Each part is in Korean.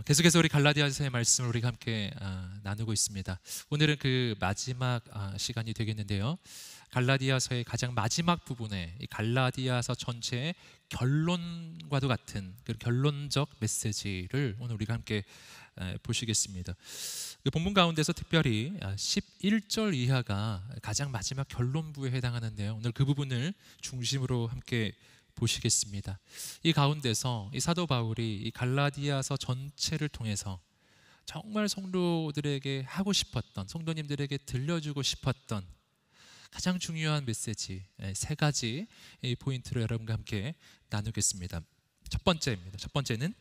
계속해서 우리 갈라디아서의 말씀을 우리가 함께 나누고 있습니다. 오늘은 그 마지막 시간이 되겠는데요. 갈라디아서의 가장 마지막 부분에 이 갈라디아서 전체의 결론과도 같은 그 결론적 메시지를 오늘 우리가 함께 보시겠습니다. 그 본문 가운데서 특별히 11절 이하가 가장 마지막 결론부에 해당하는데요. 오늘 그 부분을 중심으로 함께 보시겠습니다. 이 가운데서 이 사도 바울이 이 갈라디아서 전체를 통해서 정말 성도들에게 하고 싶었던, 성도님들에게 들려주고 싶었던 가장 중요한 메시지 세 가지 포인트를 여러분과 함께 나누겠습니다. 첫 번째입니다. 첫 번째는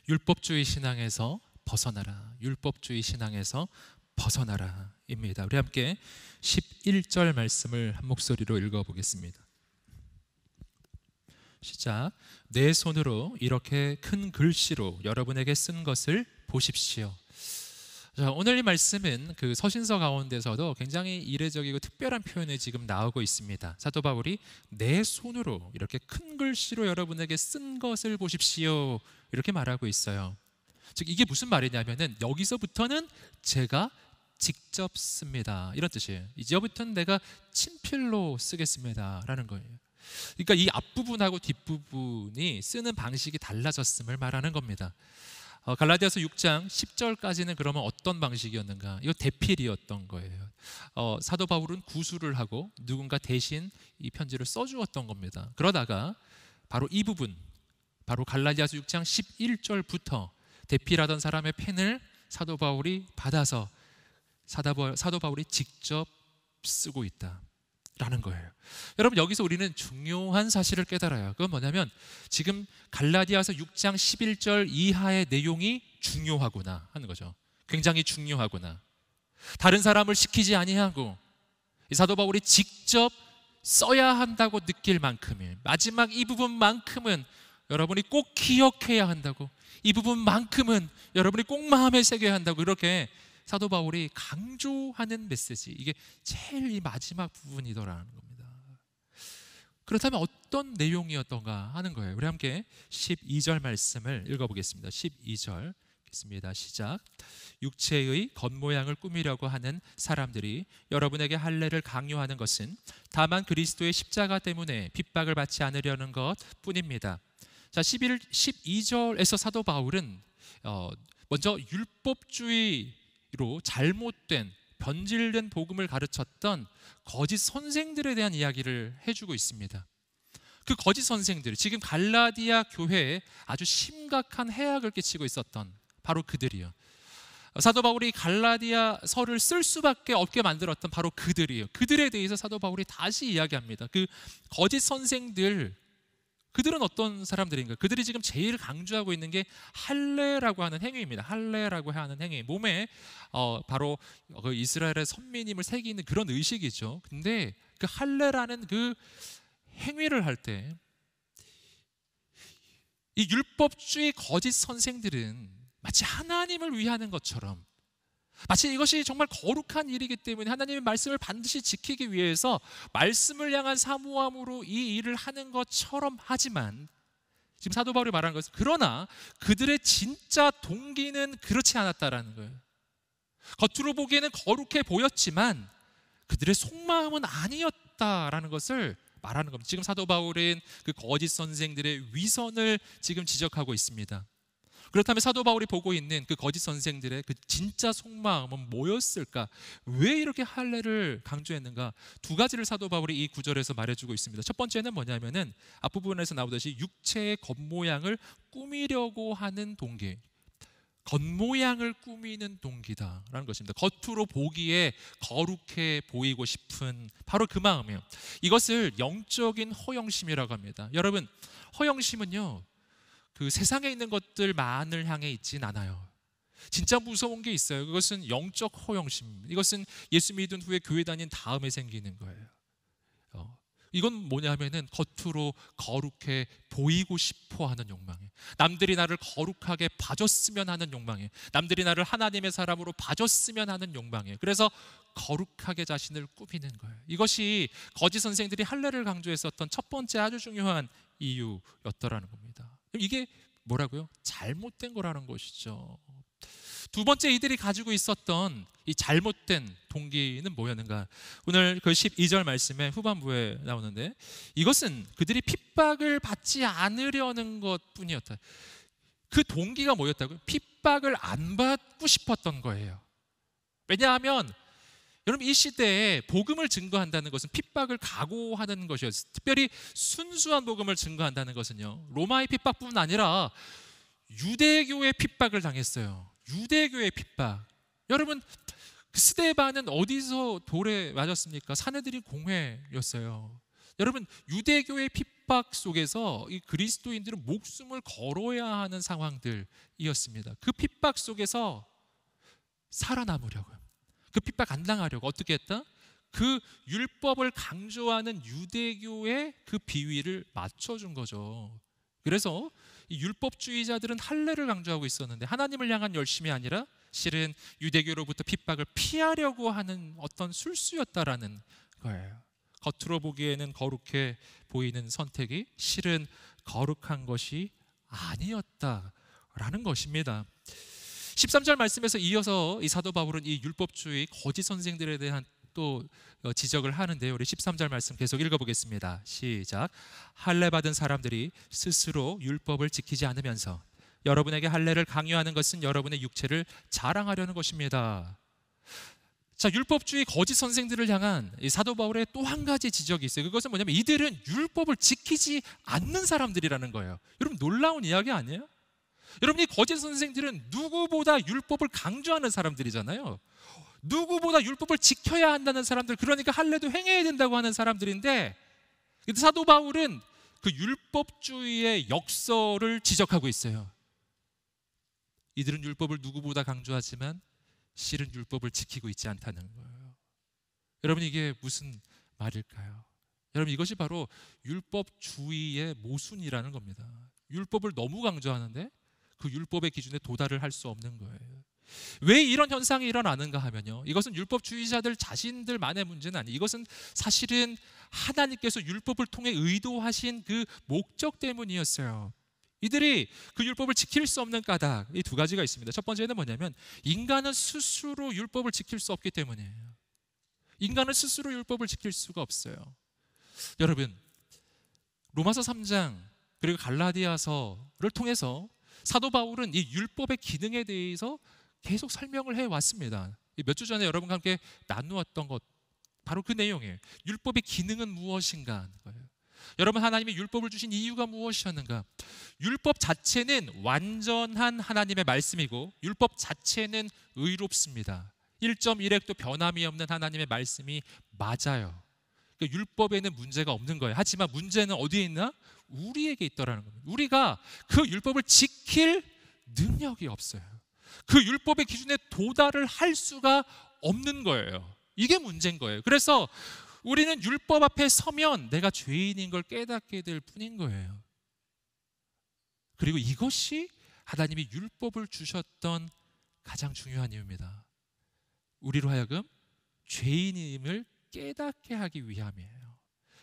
율법주의 신앙에서 벗어나라. 율법주의 신앙에서 벗어나라입니다. 우리 함께 11절 말씀을 한 목소리로 읽어보겠습니다. 시작. 내 손으로 이렇게 큰 글씨로 여러분에게 쓴 것을 보십시오. 자, 오늘 이 말씀은 그 서신서 가운데서도 굉장히 이례적이고 특별한 표현이 지금 나오고 있습니다. 사도 바울이 내 손으로 이렇게 큰 글씨로 여러분에게 쓴 것을 보십시오 이렇게 말하고 있어요. 즉 이게 무슨 말이냐면은 여기서부터는 제가 직접 씁니다 이런 뜻이에요. 이제부터는 내가 친필로 쓰겠습니다 라는 거예요. 그러니까 이 앞부분하고 뒷부분이 쓰는 방식이 달라졌음을 말하는 겁니다. 갈라디아서 6장 10절까지는 그러면 어떤 방식이었는가? 이거 대필이었던 거예요. 사도 바울은 구술을 하고 누군가 대신 이 편지를 써주었던 겁니다. 그러다가 바로 이 부분, 바로 갈라디아서 6장 11절부터 대필하던 사람의 펜을 사도 바울이 받아서 사도 바울이 직접 쓰고 있다 라는 거예요. 여러분, 여기서 우리는 중요한 사실을 깨달아요. 그건 뭐냐면 지금 갈라디아서 6장 11절 이하의 내용이 중요하구나 하는 거죠. 굉장히 중요하구나. 다른 사람을 시키지 아니하고 이 사도 바울이 직접 써야 한다고 느낄 만큼의 마지막 이 부분만큼은 여러분이 꼭 기억해야 한다고, 이 부분만큼은 여러분이 꼭 마음에 새겨야 한다고 이렇게 사도 바울이 강조하는 메시지, 이게 제일 이 마지막 부분이더라는 겁니다. 그렇다면 어떤 내용이었던가 하는 거예요. 우리 함께 12절 말씀을 읽어보겠습니다. 12절 읽겠습니다. 시작. 육체의 겉모양을 꾸미려고 하는 사람들이 여러분에게 할례를 강요하는 것은 다만 그리스도의 십자가 때문에 핍박을 받지 않으려는 것 뿐입니다. 자, 12절에서 사도 바울은 먼저 율법주의 로 잘못된 변질된 복음을 가르쳤던 거짓 선생들에 대한 이야기를 해주고 있습니다. 그 거짓 선생들, 지금 갈라디아 교회에 아주 심각한 해악을 끼치고 있었던 바로 그들이요. 사도 바울이 갈라디아서를 쓸 수밖에 없게 만들었던 바로 그들이에요. 그들에 대해서 사도 바울이 다시 이야기합니다. 그 거짓 선생들, 그들은 어떤 사람들인가? 그들이 지금 제일 강조하고 있는 게 할례라고 하는 행위입니다. 할례라고 하는 행위, 몸에 바로 그 이스라엘의 선민임을 새기는 그런 의식이죠. 근데 그 할례라는 그 행위를 할 때 이 율법주의 거짓 선생들은 마치 하나님을 위하는 것처럼, 마치 이것이 정말 거룩한 일이기 때문에 하나님의 말씀을 반드시 지키기 위해서 말씀을 향한 사모함으로 이 일을 하는 것처럼 하지만, 지금 사도 바울이 말하는 것은 그러나 그들의 진짜 동기는 그렇지 않았다라는 거예요. 겉으로 보기에는 거룩해 보였지만 그들의 속마음은 아니었다라는 것을 말하는 겁니다. 지금 사도 바울은 그 거짓 선생들의 위선을 지금 지적하고 있습니다. 그렇다면 사도 바울이 보고 있는 그 거짓 선생들의 그 진짜 속마음은 뭐였을까? 왜 이렇게 할례를 강조했는가? 두 가지를 사도 바울이 이 구절에서 말해주고 있습니다. 첫 번째는 뭐냐면은 앞부분에서 나오듯이 육체의 겉모양을 꾸미려고 하는 동기, 겉모양을 꾸미는 동기다라는 것입니다. 겉으로 보기에 거룩해 보이고 싶은 바로 그 마음이에요. 이것을 영적인 허영심이라고 합니다. 여러분, 허영심은요, 그 세상에 있는 것들만을 향해 있진 않아요. 진짜 무서운 게 있어요. 그것은 영적 허영심입니다. 이것은 예수 믿은 후에 교회 다닌 다음에 생기는 거예요. 이건 뭐냐면은 겉으로 거룩해 보이고 싶어 하는 욕망이에요. 남들이 나를 거룩하게 봐줬으면 하는 욕망이에요. 남들이 나를 하나님의 사람으로 봐줬으면 하는 욕망이에요. 그래서 거룩하게 자신을 꾸미는 거예요. 이것이 거짓 선생들이 할례를 강조했었던 첫 번째 아주 중요한 이유였더라는 겁니다. 이게 뭐라고요? 잘못된 거라는 것이죠. 두 번째, 이들이 가지고 있었던 이 잘못된 동기는 뭐였는가? 오늘 그 12절 말씀의 후반부에 나오는데, 이것은 그들이 핍박을 받지 않으려는 것뿐이었다. 그 동기가 뭐였다고요? 핍박을 안 받고 싶었던 거예요. 왜냐하면 여러분, 이 시대에 복음을 증거한다는 것은 핍박을 각오하는 것이었어요. 특별히 순수한 복음을 증거한다는 것은요, 로마의 핍박뿐만 아니라 유대교의 핍박을 당했어요. 유대교의 핍박. 여러분, 스데반은 어디서 돌에 맞았습니까? 사내들이 공회였어요. 여러분, 유대교의 핍박 속에서 이 그리스도인들은 목숨을 걸어야 하는 상황들이었습니다. 그 핍박 속에서 살아남으려고요. 그 핍박 안 당하려고 어떻게 했다? 그 율법을 강조하는 유대교의 그 비위를 맞춰준 거죠. 그래서 이 율법주의자들은 할례를 강조하고 있었는데, 하나님을 향한 열심이 아니라 실은 유대교로부터 핍박을 피하려고 하는 어떤 술수였다라는 거예요. 겉으로 보기에는 거룩해 보이는 선택이 실은 거룩한 것이 아니었다라는 것입니다. 13절 말씀에서 이어서 이 사도 바울은 이 율법주의 거짓 선생들에 대한 또 지적을 하는데요. 우리 13절 말씀 계속 읽어보겠습니다. 시작. 할례 받은 사람들이 스스로 율법을 지키지 않으면서 여러분에게 할례를 강요하는 것은 여러분의 육체를 자랑하려는 것입니다. 자, 율법주의 거짓 선생들을 향한 이 사도 바울의 또 한 가지 지적이 있어요. 그것은 뭐냐면 이들은 율법을 지키지 않는 사람들이라는 거예요. 여러분, 놀라운 이야기 아니에요? 여러분, 이 거짓 선생들은 누구보다 율법을 강조하는 사람들이잖아요. 누구보다 율법을 지켜야 한다는 사람들, 그러니까 할례도 행해야 된다고 하는 사람들인데, 사도 바울은 그 율법주의의 역설을 지적하고 있어요. 이들은 율법을 누구보다 강조하지만 실은 율법을 지키고 있지 않다는 거예요. 여러분, 이게 무슨 말일까요? 여러분, 이것이 바로 율법주의의 모순이라는 겁니다. 율법을 너무 강조하는데 그 율법의 기준에 도달을 할 수 없는 거예요. 왜 이런 현상이 일어나는가 하면요, 이것은 율법주의자들 자신들만의 문제는 아니에요. 이것은 사실은 하나님께서 율법을 통해 의도하신 그 목적 때문이었어요. 이들이 그 율법을 지킬 수 없는 까닭, 이 두 가지가 있습니다. 첫 번째는 뭐냐면 인간은 스스로 율법을 지킬 수 없기 때문이에요. 인간은 스스로 율법을 지킬 수가 없어요. 여러분, 로마서 3장 그리고 갈라디아서를 통해서 사도 바울은 이 율법의 기능에 대해서 계속 설명을 해왔습니다. 몇 주 전에 여러분과 함께 나누었던 것, 바로 그 내용이에요. 율법의 기능은 무엇인가 하는 거예요. 여러분, 하나님이 율법을 주신 이유가 무엇이었는가? 율법 자체는 완전한 하나님의 말씀이고 율법 자체는 의롭습니다. 1.1획도 변함이 없는 하나님의 말씀이 맞아요. 그러니까 율법에는 문제가 없는 거예요. 하지만 문제는 어디에 있나? 우리에게 있더라는 겁니다. 우리가 그 율법을 지킬 능력이 없어요. 그 율법의 기준에 도달을 할 수가 없는 거예요. 이게 문제인 거예요. 그래서 우리는 율법 앞에 서면 내가 죄인인 걸 깨닫게 될 뿐인 거예요. 그리고 이것이 하나님이 율법을 주셨던 가장 중요한 이유입니다. 우리로 하여금 죄인임을 깨닫게 하기 위함이에요.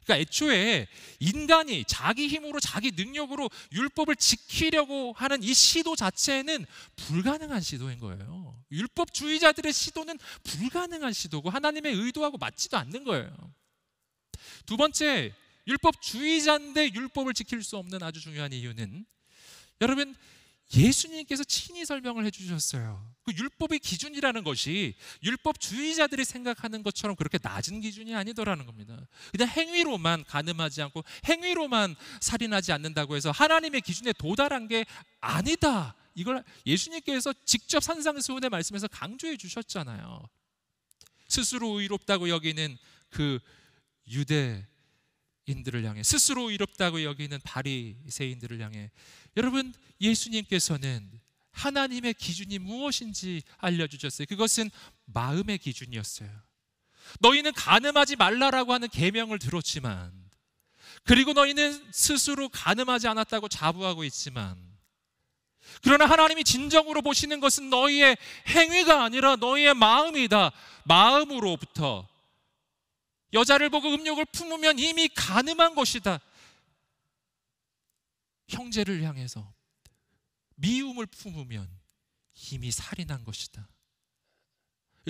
그러니까 애초에 인간이 자기 힘으로 자기 능력으로 율법을 지키려고 하는 이 시도 자체는 불가능한 시도인 거예요. 율법주의자들의 시도는 불가능한 시도고 하나님의 의도하고 맞지도 않는 거예요. 두 번째, 율법주의자인데 율법을 지킬 수 없는 아주 중요한 이유는, 여러분, 예수님께서 친히 설명을 해주셨어요. 그 율법의 기준이라는 것이 율법주의자들이 생각하는 것처럼 그렇게 낮은 기준이 아니더라는 겁니다. 그냥 행위로만 간음하지 않고 행위로만 살인하지 않는다고 해서 하나님의 기준에 도달한 게 아니다. 이걸 예수님께서 직접 산상수훈의 말씀에서 강조해 주셨잖아요. 스스로 의롭다고 여기는 그 유대인들을 향해, 스스로 의롭다고 여기는 바리새인들을 향해, 여러분, 예수님께서는 하나님의 기준이 무엇인지 알려주셨어요. 그것은 마음의 기준이었어요. 너희는 간음하지 말라라고 하는 계명을 들었지만, 그리고 너희는 스스로 간음하지 않았다고 자부하고 있지만, 그러나 하나님이 진정으로 보시는 것은 너희의 행위가 아니라 너희의 마음이다. 마음으로부터 여자를 보고 음욕을 품으면 이미 간음한 것이다. 형제를 향해서, 미움을 품으면 이미 살인한 것이다.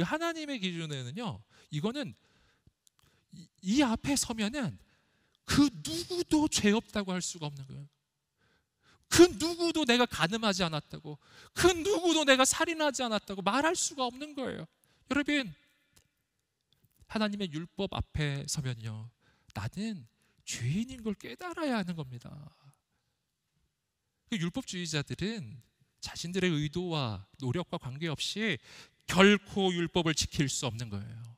하나님의 기준에는요, 이거는 이 앞에 서면은 그 누구도 죄 없다고 할 수가 없는 거예요. 그 누구도 내가 간음하지 않았다고, 그 누구도 내가 살인하지 않았다고 말할 수가 없는 거예요. 여러분, 하나님의 율법 앞에 서면요, 나는 죄인인 걸 깨달아야 하는 겁니다. 율법주의자들은 자신들의 의도와 노력과 관계없이 결코 율법을 지킬 수 없는 거예요.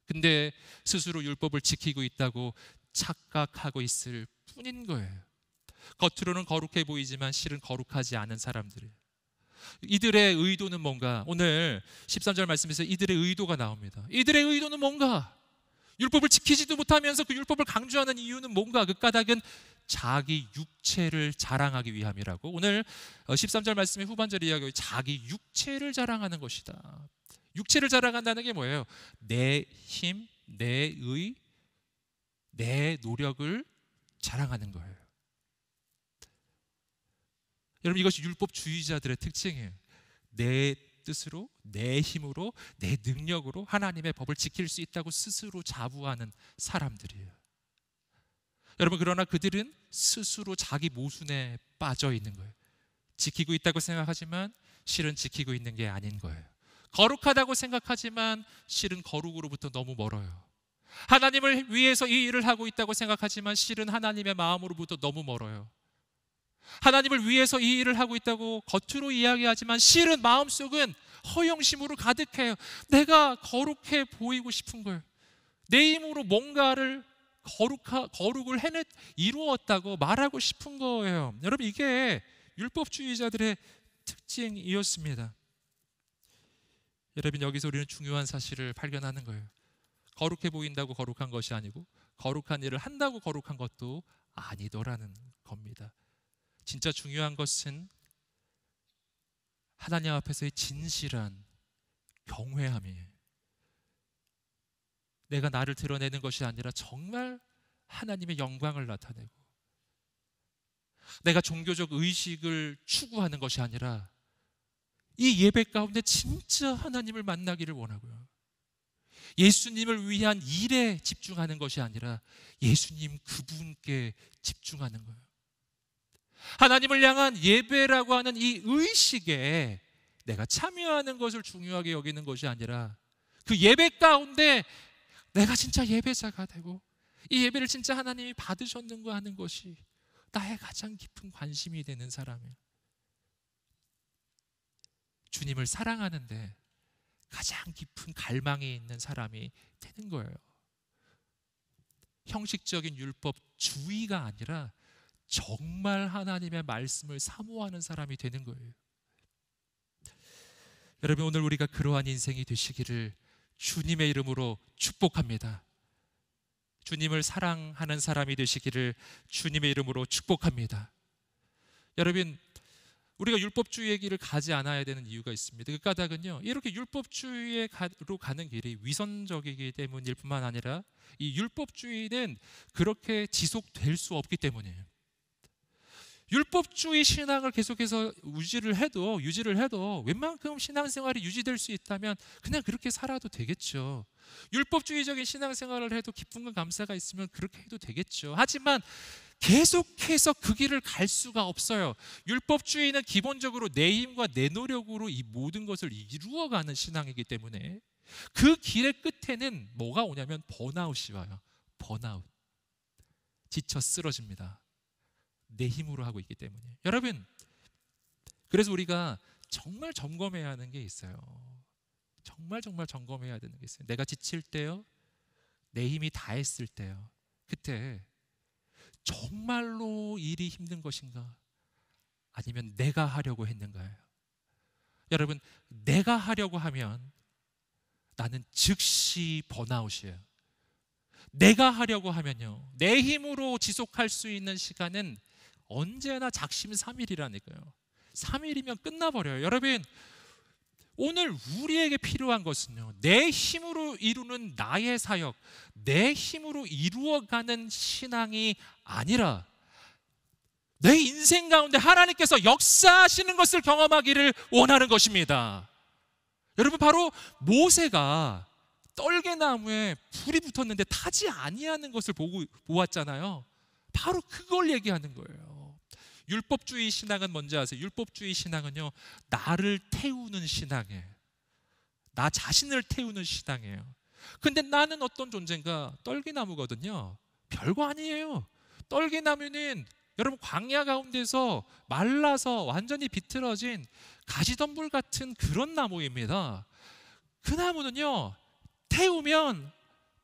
근데 스스로 율법을 지키고 있다고 착각하고 있을 뿐인 거예요. 겉으로는 거룩해 보이지만 실은 거룩하지 않은 사람들이에요. 이들의 의도는 뭔가? 오늘 13절 말씀에서 이들의 의도가 나옵니다. 이들의 의도는 뭔가? 율법을 지키지도 못하면서 그 율법을 강조하는 이유는 뭔가? 그 까닭은 자기 육체를 자랑하기 위함이라고. 오늘 13절 말씀의 후반절 이야기가 자기 육체를 자랑하는 것이다. 육체를 자랑한다는 게 뭐예요? 내 힘, 내 의, 내 노력을 자랑하는 거예요. 여러분, 이것이 율법주의자들의 특징이에요. 내 뜻으로, 내 힘으로, 내 능력으로 하나님의 법을 지킬 수 있다고 스스로 자부하는 사람들이에요. 여러분, 그러나 그들은 스스로 자기 모순에 빠져 있는 거예요. 지키고 있다고 생각하지만 실은 지키고 있는 게 아닌 거예요. 거룩하다고 생각하지만 실은 거룩으로부터 너무 멀어요. 하나님을 위해서 이 일을 하고 있다고 생각하지만 실은 하나님의 마음으로부터 너무 멀어요. 하나님을 위해서 이 일을 하고 있다고 겉으로 이야기하지만 실은 마음속은 허영심으로 가득해요. 내가 거룩해 보이고 싶은 거예요. 내 힘으로 뭔가를 거룩을 이루었다고 말하고 싶은 거예요. 여러분, 이게 율법주의자들의 특징이었습니다. 여러분, 여기서 우리는 중요한 사실을 발견하는 거예요. 거룩해 보인다고 거룩한 것이 아니고 거룩한 일을 한다고 거룩한 것도 아니더라는 겁니다. 진짜 중요한 것은 하나님 앞에서의 진실한 경외함이에요. 내가 나를 드러내는 것이 아니라 정말 하나님의 영광을 나타내고, 내가 종교적 의식을 추구하는 것이 아니라 이 예배 가운데 진짜 하나님을 만나기를 원하고요. 예수님을 위한 일에 집중하는 것이 아니라 예수님 그분께 집중하는 거예요. 하나님을 향한 예배라고 하는 이 의식에 내가 참여하는 것을 중요하게 여기는 것이 아니라 그 예배 가운데 내가 진짜 예배자가 되고 이 예배를 진짜 하나님이 받으셨는가 하는 것이 나의 가장 깊은 관심이 되는 사람이에요. 주님을 사랑하는데 가장 깊은 갈망이 있는 사람이 되는 거예요. 형식적인 율법주의가 아니라 정말 하나님의 말씀을 사모하는 사람이 되는 거예요. 여러분, 오늘 우리가 그러한 인생이 되시기를 주님의 이름으로 축복합니다. 주님을 사랑하는 사람이 되시기를 주님의 이름으로 축복합니다. 여러분, 우리가 율법주의의 길을 가지 않아야 되는 이유가 있습니다. 그 까닭은요, 이렇게 율법주의로 가는 길이 위선적이기 때문일 뿐만 아니라 이 율법주의는 그렇게 지속될 수 없기 때문이에요. 율법주의 신앙을 계속해서 유지를 해도 웬만큼 신앙생활이 유지될 수 있다면 그냥 그렇게 살아도 되겠죠. 율법주의적인 신앙생활을 해도 기쁨과 감사가 있으면 그렇게 해도 되겠죠. 하지만 계속해서 그 길을 갈 수가 없어요. 율법주의는 기본적으로 내 힘과 내 노력으로 이 모든 것을 이루어가는 신앙이기 때문에 그 길의 끝에는 뭐가 오냐면 번아웃이 와요. 번아웃. 지쳐 쓰러집니다. 내 힘으로 하고 있기 때문에. 여러분, 그래서 우리가 정말 점검해야 하는 게 있어요. 정말 점검해야 되는 게 있어요. 내가 지칠 때요, 내 힘이 다했을 때요, 그때 정말로 일이 힘든 것인가? 아니면 내가 하려고 했는가요? 여러분, 내가 하려고 하면 나는 즉시 번아웃이에요. 내가 하려고 하면요, 내 힘으로 지속할 수 있는 시간은 언제나 작심삼일이라니까요. 3일이면 끝나버려요. 여러분, 오늘 우리에게 필요한 것은요, 내 힘으로 이루는 나의 사역, 내 힘으로 이루어가는 신앙이 아니라 내 인생 가운데 하나님께서 역사하시는 것을 경험하기를 원하는 것입니다. 여러분, 바로 모세가 떨개나무에 불이 붙었는데 타지 아니하는 것을 보았잖아요. 바로 그걸 얘기하는 거예요. 율법주의 신앙은 뭔지 아세요? 율법주의 신앙은요, 나를 태우는 신앙이에요. 나 자신을 태우는 신앙이에요. 근데 나는 어떤 존재인가? 떨기나무거든요. 별거 아니에요. 떨기나무는 여러분 광야 가운데서 말라서 완전히 비틀어진 가시덤불 같은 그런 나무입니다. 그 나무는요, 태우면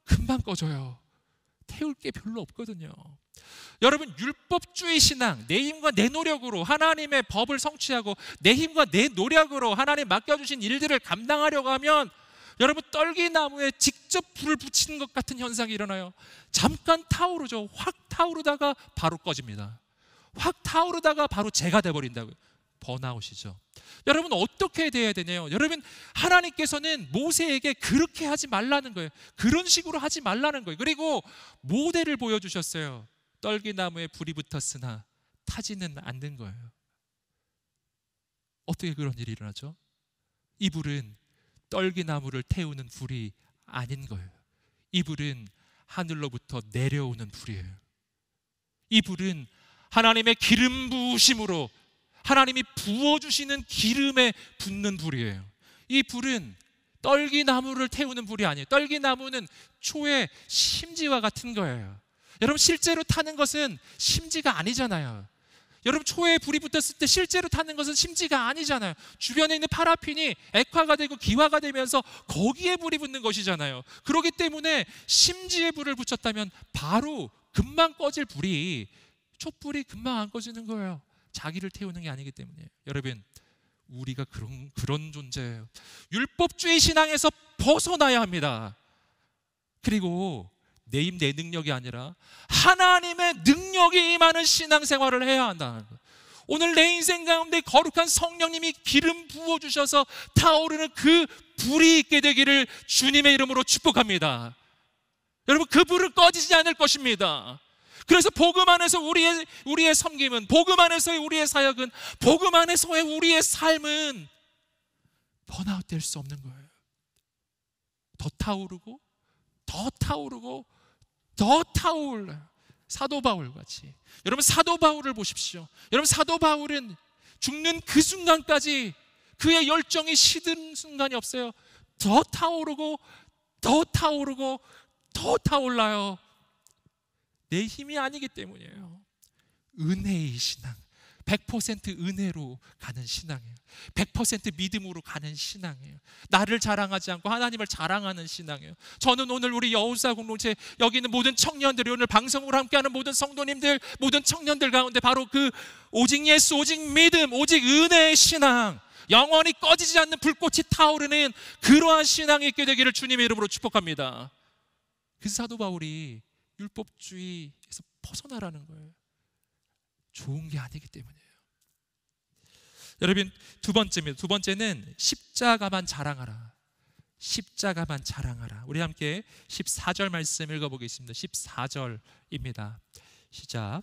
금방 꺼져요. 태울 게 별로 없거든요. 여러분, 율법주의 신앙, 내 힘과 내 노력으로 하나님의 법을 성취하고 내 힘과 내 노력으로 하나님 맡겨주신 일들을 감당하려고 하면 여러분, 떨기나무에 직접 불을 붙이는 것 같은 현상이 일어나요. 잠깐 타오르죠. 확 타오르다가 바로 꺼집니다. 확 타오르다가 바로 재가 돼버린다고요. 번아웃이죠. 여러분, 어떻게 돼야 되냐요? 여러분, 하나님께서는 모세에게 그렇게 하지 말라는 거예요. 그런 식으로 하지 말라는 거예요. 그리고 모델을 보여주셨어요. 떨기나무에 불이 붙었으나 타지는 않는 거예요. 어떻게 그런 일이 일어나죠? 이 불은 떨기나무를 태우는 불이 아닌 거예요. 이 불은 하늘로부터 내려오는 불이에요. 이 불은 하나님의 기름 부으심으로 하나님이 부어주시는 기름에 붙는 불이에요. 이 불은 떨기나무를 태우는 불이 아니에요. 떨기나무는 초의 심지와 같은 거예요. 여러분, 실제로 타는 것은 심지가 아니잖아요. 여러분, 초에 불이 붙었을 때 실제로 타는 것은 심지가 아니잖아요. 주변에 있는 파라핀이 액화가 되고 기화가 되면서 거기에 불이 붙는 것이잖아요. 그렇기 때문에 심지에 불을 붙였다면 바로 금방 꺼질 불이, 촛불이 금방 안 꺼지는 거예요. 자기를 태우는 게 아니기 때문에. 여러분, 우리가 그런 존재예요. 율법주의 신앙에서 벗어나야 합니다. 그리고 내 힘, 내 능력이 아니라 하나님의 능력이 임하는 신앙생활을 해야 한다는 거예요. 오늘 내 인생 가운데 거룩한 성령님이 기름 부어주셔서 타오르는 그 불이 있게 되기를 주님의 이름으로 축복합니다. 여러분, 그 불은 꺼지지 않을 것입니다. 그래서 복음 안에서 우리의 섬김은, 복음 안에서의 우리의 사역은, 복음 안에서의 우리의 삶은 번아웃 될 수 없는 거예요. 더 타오르고 더 타오르고 더 타올라요. 사도 바울 같이. 여러분, 사도 바울을 보십시오. 여러분, 사도 바울은 죽는 그 순간까지 그의 열정이 식은 순간이 없어요. 더 타오르고 더 타오르고 더 타올라요. 내 힘이 아니기 때문이에요. 은혜의 신앙, 100% 은혜로 가는 신앙이에요. 100% 믿음으로 가는 신앙이에요. 나를 자랑하지 않고 하나님을 자랑하는 신앙이에요. 저는 오늘 우리 여우사 공동체 여기 있는 모든 청년들이, 오늘 방송을 함께하는 모든 성도님들, 모든 청년들 가운데 바로 그 오직 예수, 오직 믿음, 오직 은혜의 신앙, 영원히 꺼지지 않는 불꽃이 타오르는 그러한 신앙이 있게 되기를 주님의 이름으로 축복합니다. 그 사도 바울이 율법주의에서 벗어나라는 거예요. 좋은 게 아니기 때문이에요. 여러분, 두 번째는 십자가만 자랑하라. 십자가만 자랑하라. 우리 함께 14절 말씀 읽어보겠습니다. 14절입니다. 시작.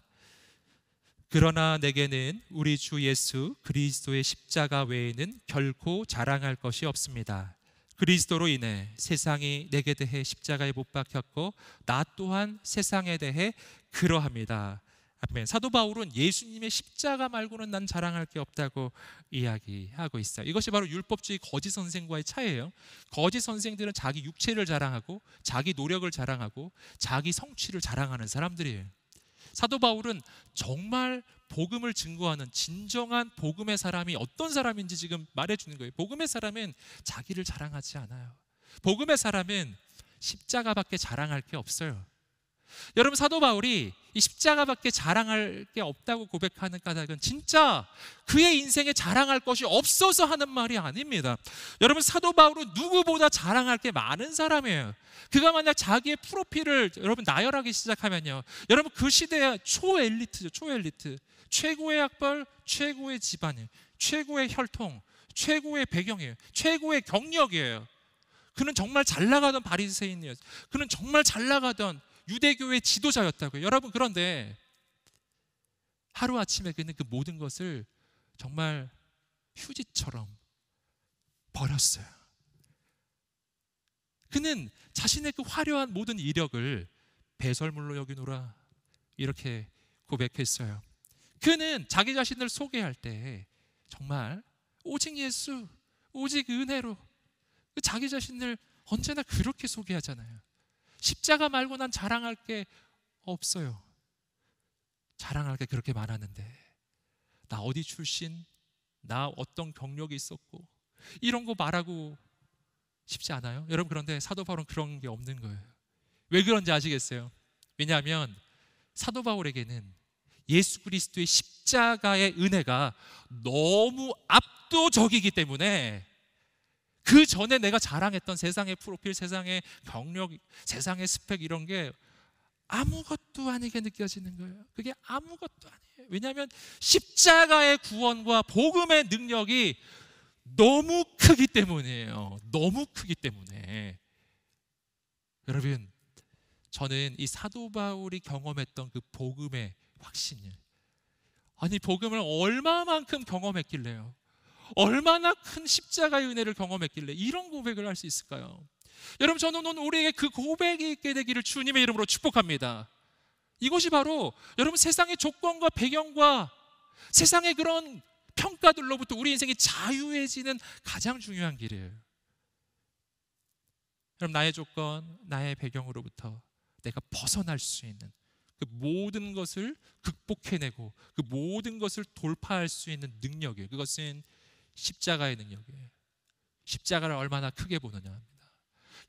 그러나 내게는 우리 주 예수 그리스도의 십자가 외에는 결코 자랑할 것이 없습니다. 그리스도로 인해 세상이 내게 대해 십자가에 못 박혔고 나 또한 세상에 대해 그러합니다. 아멘. 사도 바울은 예수님의 십자가 말고는 난 자랑할 게 없다고 이야기하고 있어요. 이것이 바로 율법주의 거짓 선생과의 차이예요. 거짓 선생들은 자기 육체를 자랑하고 자기 노력을 자랑하고 자기 성취를 자랑하는 사람들이에요. 사도 바울은 정말 복음을 증거하는 진정한 복음의 사람이 어떤 사람인지 지금 말해주는 거예요. 복음의 사람은 자기를 자랑하지 않아요. 복음의 사람은 십자가밖에 자랑할 게 없어요. 여러분, 사도 바울이 이 십자가밖에 자랑할 게 없다고 고백하는 까닭은 진짜 그의 인생에 자랑할 것이 없어서 하는 말이 아닙니다. 여러분, 사도 바울은 누구보다 자랑할 게 많은 사람이에요. 그가 만약 자기의 프로필을 여러분 나열하기 시작하면요, 여러분 그 시대의 초엘리트죠. 초엘리트. 최고의 학벌, 최고의 집안이에요. 최고의 혈통, 최고의 배경이에요. 최고의 경력이에요. 그는 정말 잘 나가던 바리새인이었어요. 그는 정말 잘 나가던 유대교의 지도자였다고요. 여러분, 그런데 하루아침에 그는 그 모든 것을 정말 휴지처럼 버렸어요. 그는 자신의 그 화려한 모든 이력을 배설물로 여기노라 이렇게 고백했어요. 그는 자기 자신을 소개할 때 정말 오직 예수, 오직 은혜로 자기 자신을 언제나 그렇게 소개하잖아요. 십자가 말고 난 자랑할 게 없어요. 자랑할 게 그렇게 많았는데, 나 어디 출신, 나 어떤 경력이 있었고 이런 거 말하고 싶지 않아요? 여러분, 그런데 사도 바울은 그런 게 없는 거예요. 왜 그런지 아시겠어요? 왜냐하면 사도 바울에게는 예수 그리스도의 십자가의 은혜가 너무 압도적이기 때문에 그 전에 내가 자랑했던 세상의 프로필, 세상의 경력, 세상의 스펙 이런 게 아무것도 아니게 느껴지는 거예요. 그게 아무것도 아니에요. 왜냐하면 십자가의 구원과 복음의 능력이 너무 크기 때문이에요. 너무 크기 때문에. 여러분, 저는 이 사도 바울이 경험했던 그 복음의 확신이에요. 아니, 복음을 얼마만큼 경험했길래요? 얼마나 큰 십자가의 은혜를 경험했길래 이런 고백을 할 수 있을까요? 여러분, 저는 오늘 우리에게 그 고백이 있게 되기를 주님의 이름으로 축복합니다. 이것이 바로 여러분 세상의 조건과 배경과 세상의 그런 평가들로부터 우리 인생이 자유해지는 가장 중요한 길이에요. 여러분, 나의 조건, 나의 배경으로부터 내가 벗어날 수 있는 그 모든 것을 극복해내고 그 모든 것을 돌파할 수 있는 능력이에요. 그것은 십자가의 능력이에요. 십자가를 얼마나 크게 보느냐 합니다.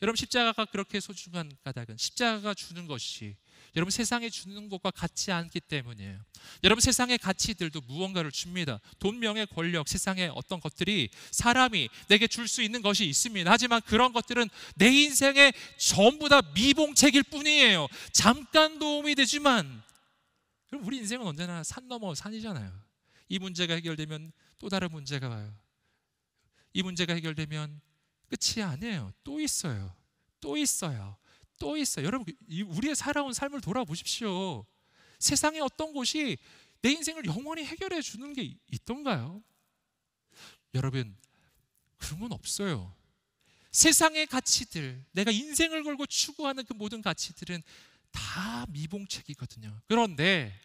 여러분, 십자가가 그렇게 소중한 까닭은 십자가가 주는 것이 여러분 세상에 주는 것과 같지 않기 때문이에요. 여러분, 세상의 가치들도 무언가를 줍니다. 돈, 명예, 권력, 세상의 어떤 것들이 사람이 내게 줄 수 있는 것이 있습니다. 하지만 그런 것들은 내 인생의 전부 다 미봉책일 뿐이에요. 잠깐 도움이 되지만 그럼 우리 인생은 언제나 산 넘어 산이잖아요. 이 문제가 해결되면 또 다른 문제가 와요. 이 문제가 해결되면 끝이 아니에요. 또 있어요. 또 있어요. 또 있어요. 여러분, 우리의 살아온 삶을 돌아보십시오. 세상의 어떤 곳이 내 인생을 영원히 해결해 주는 게 있던가요? 여러분, 그런 건 없어요. 세상의 가치들, 내가 인생을 걸고 추구하는 그 모든 가치들은 다 미봉책이거든요. 그런데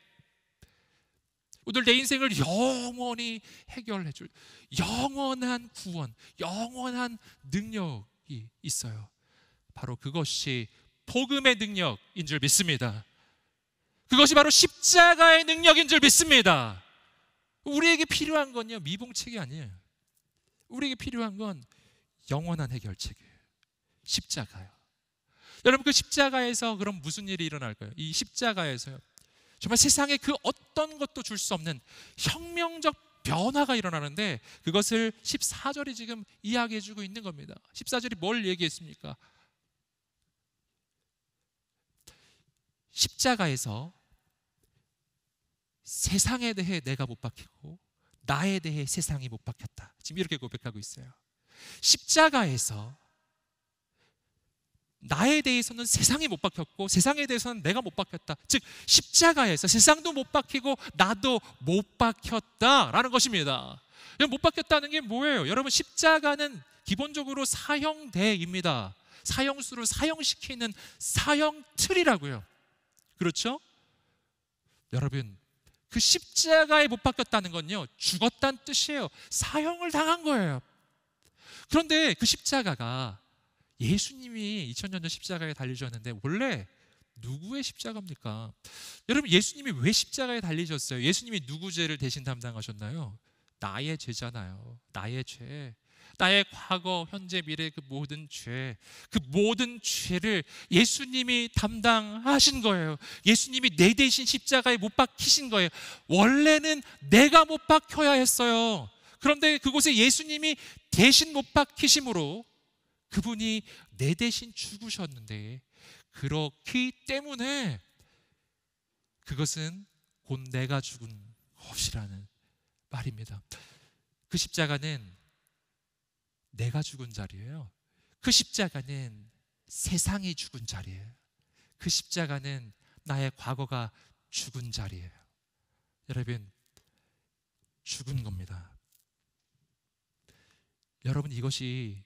오늘 내 인생을 영원히 해결해 줄 영원한 구원, 영원한 능력이 있어요. 바로 그것이 복음의 능력인 줄 믿습니다. 그것이 바로 십자가의 능력인 줄 믿습니다. 우리에게 필요한 건요, 미봉책이 아니에요. 우리에게 필요한 건 영원한 해결책이에요. 십자가요. 여러분, 그 십자가에서 그럼 무슨 일이 일어날까요? 이 십자가에서요, 정말 세상에 그 어떤 것도 줄 수 없는 혁명적 변화가 일어나는데 그것을 14절이 지금 이야기해 주고 있는 겁니다. 14절이 뭘 얘기했습니까? 십자가에서 세상에 대해 내가 못 박히고 나에 대해 세상이 못 박혔다. 지금 이렇게 고백하고 있어요. 십자가에서 나에 대해서는 세상이 못 박혔고 세상에 대해서는 내가 못 박혔다. 즉 십자가에서 세상도 못 박히고 나도 못 박혔다라는 것입니다. 못 박혔다는 게 뭐예요? 여러분, 십자가는 기본적으로 사형대입니다. 사형수를 사형시키는 사형틀이라고요. 그렇죠? 여러분, 그 십자가에 못 박혔다는 건요, 죽었다는 뜻이에요. 사형을 당한 거예요. 그런데 그 십자가가 예수님이 2000년 전 십자가에 달리셨는데 원래 누구의 십자가입니까? 여러분, 예수님이 왜 십자가에 달리셨어요? 예수님이 누구 죄를 대신 담당하셨나요? 나의 죄잖아요. 나의 죄, 나의 과거, 현재, 미래 그 모든 죄, 그 모든 죄를 예수님이 담당하신 거예요. 예수님이 내 대신 십자가에 못 박히신 거예요. 원래는 내가 못 박혀야 했어요. 그런데 그곳에 예수님이 대신 못 박히심으로 그분이 내 대신 죽으셨는데, 그렇기 때문에 그것은 곧 내가 죽은 것이라는 말입니다. 그 십자가는 내가 죽은 자리예요. 그 십자가는 세상이 죽은 자리예요. 그 십자가는 나의 과거가 죽은 자리예요. 여러분, 죽은 겁니다. 여러분, 이것이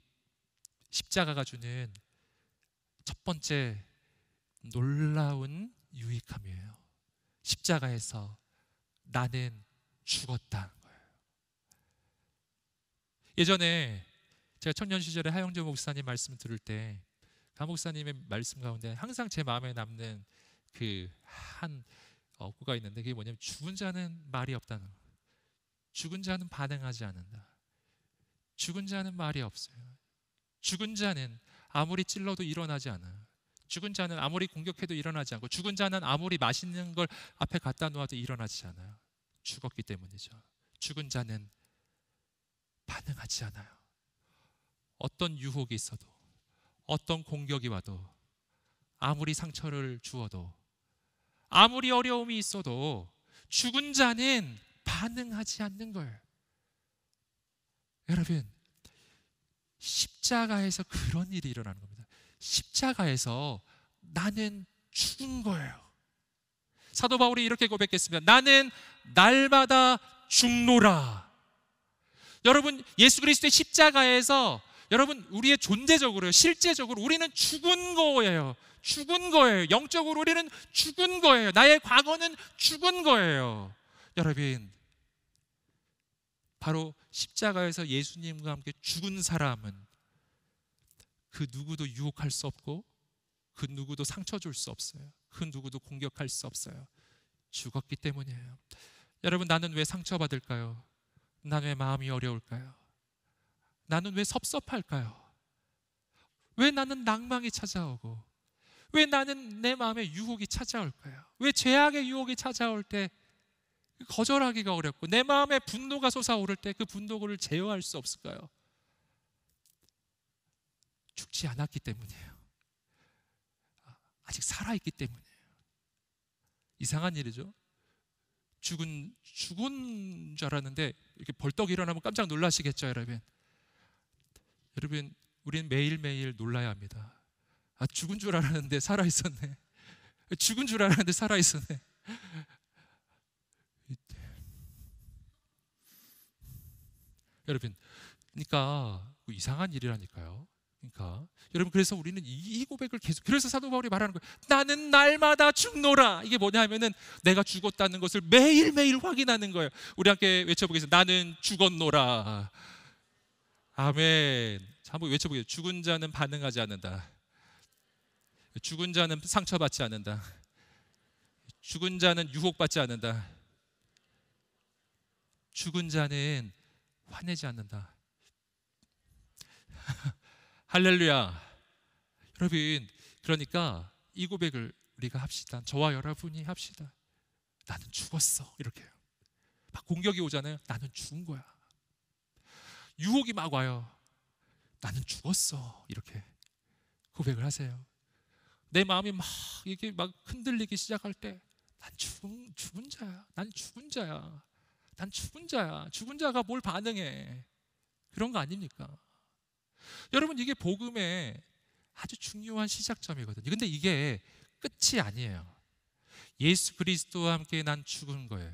십자가가 주는 첫 번째 놀라운 유익함이에요. 십자가에서 나는 죽었다는 거예요. 예전에 제가 청년 시절에 하영조 목사님 말씀 들을 때 가 목사님의 말씀 가운데 항상 제 마음에 남는 그 한 어구가 있는데, 그게 뭐냐면 죽은 자는 말이 없다는 거예요. 죽은 자는 반응하지 않는다. 죽은 자는 말이 없어요. 죽은 자는 아무리 찔러도 일어나지 않아요. 죽은 자는 아무리 공격해도 일어나지 않고, 죽은 자는 아무리 맛있는 걸 앞에 갖다 놓아도 일어나지 않아요. 죽었기 때문이죠. 죽은 자는 반응하지 않아요. 어떤 유혹이 있어도, 어떤 공격이 와도, 아무리 상처를 주어도, 아무리 어려움이 있어도 죽은 자는 반응하지 않는 거예요. 여러분, 십자가에서 그런 일이 일어나는 겁니다. 십자가에서 나는 죽은 거예요. 사도 바울이 이렇게 고백했습니다. 나는 날마다 죽노라. 여러분, 예수 그리스도의 십자가에서 여러분, 우리의 존재적으로, 실제적으로 우리는 죽은 거예요. 죽은 거예요. 영적으로 우리는 죽은 거예요. 나의 과거는 죽은 거예요. 여러분, 바로 십자가에서 예수님과 함께 죽은 사람은 그 누구도 유혹할 수 없고, 그 누구도 상처 줄 수 없어요. 그 누구도 공격할 수 없어요. 죽었기 때문이에요. 여러분, 나는 왜 상처받을까요? 나는 왜 마음이 어려울까요? 나는 왜 섭섭할까요? 왜 나는 낭망이 찾아오고, 왜 나는 내 마음에 유혹이 찾아올까요? 왜 죄악의 유혹이 찾아올 때 거절하기가 어렵고, 내 마음에 분노가 솟아오를 때 그 분노를 제어할 수 없을까요? 죽지 않았기 때문이에요. 아직 살아있기 때문이에요. 이상한 일이죠. 죽은 줄 알았는데 이렇게 벌떡 일어나면 깜짝 놀라시겠죠, 여러분. 여러분, 우리는 매일매일 놀라야 합니다. 죽은 줄 알았는데 살아있었네. 죽은 줄 알았는데 살아있었네. 여러분, 그러니까 이상한 일이라니까요. 그러니까 여러분, 그래서 우리는 이 고백을 계속, 그래서 사도 바울이 말하는 거예요. 나는 날마다 죽노라. 이게 뭐냐면은 내가 죽었다는 것을 매일매일 확인하는 거예요. 우리 함께 외쳐보겠습니다. 나는 죽었노라. 아멘. 한번 외쳐보겠습니다. 죽은 자는 반응하지 않는다. 죽은 자는 상처받지 않는다. 죽은 자는 유혹받지 않는다. 죽은 자는 화내지 않는다. 할렐루야. 여러분, 그러니까 이 고백을 우리가 합시다. 저와 여러분이 합시다. 나는 죽었어. 이렇게요. 막 공격이 오잖아요. 나는 죽은 거야. 유혹이 막 와요. 나는 죽었어. 이렇게 고백을 하세요. 내 마음이 막 이게 막 흔들리기 시작할 때, 난 죽은 자야. 난 죽은 자야. 난 죽은 자야. 죽은 자가 뭘 반응해? 그런 거 아닙니까? 여러분, 이게 복음의 아주 중요한 시작점이거든요. 근데 이게 끝이 아니에요. 예수 그리스도와 함께 난 죽은 거예요.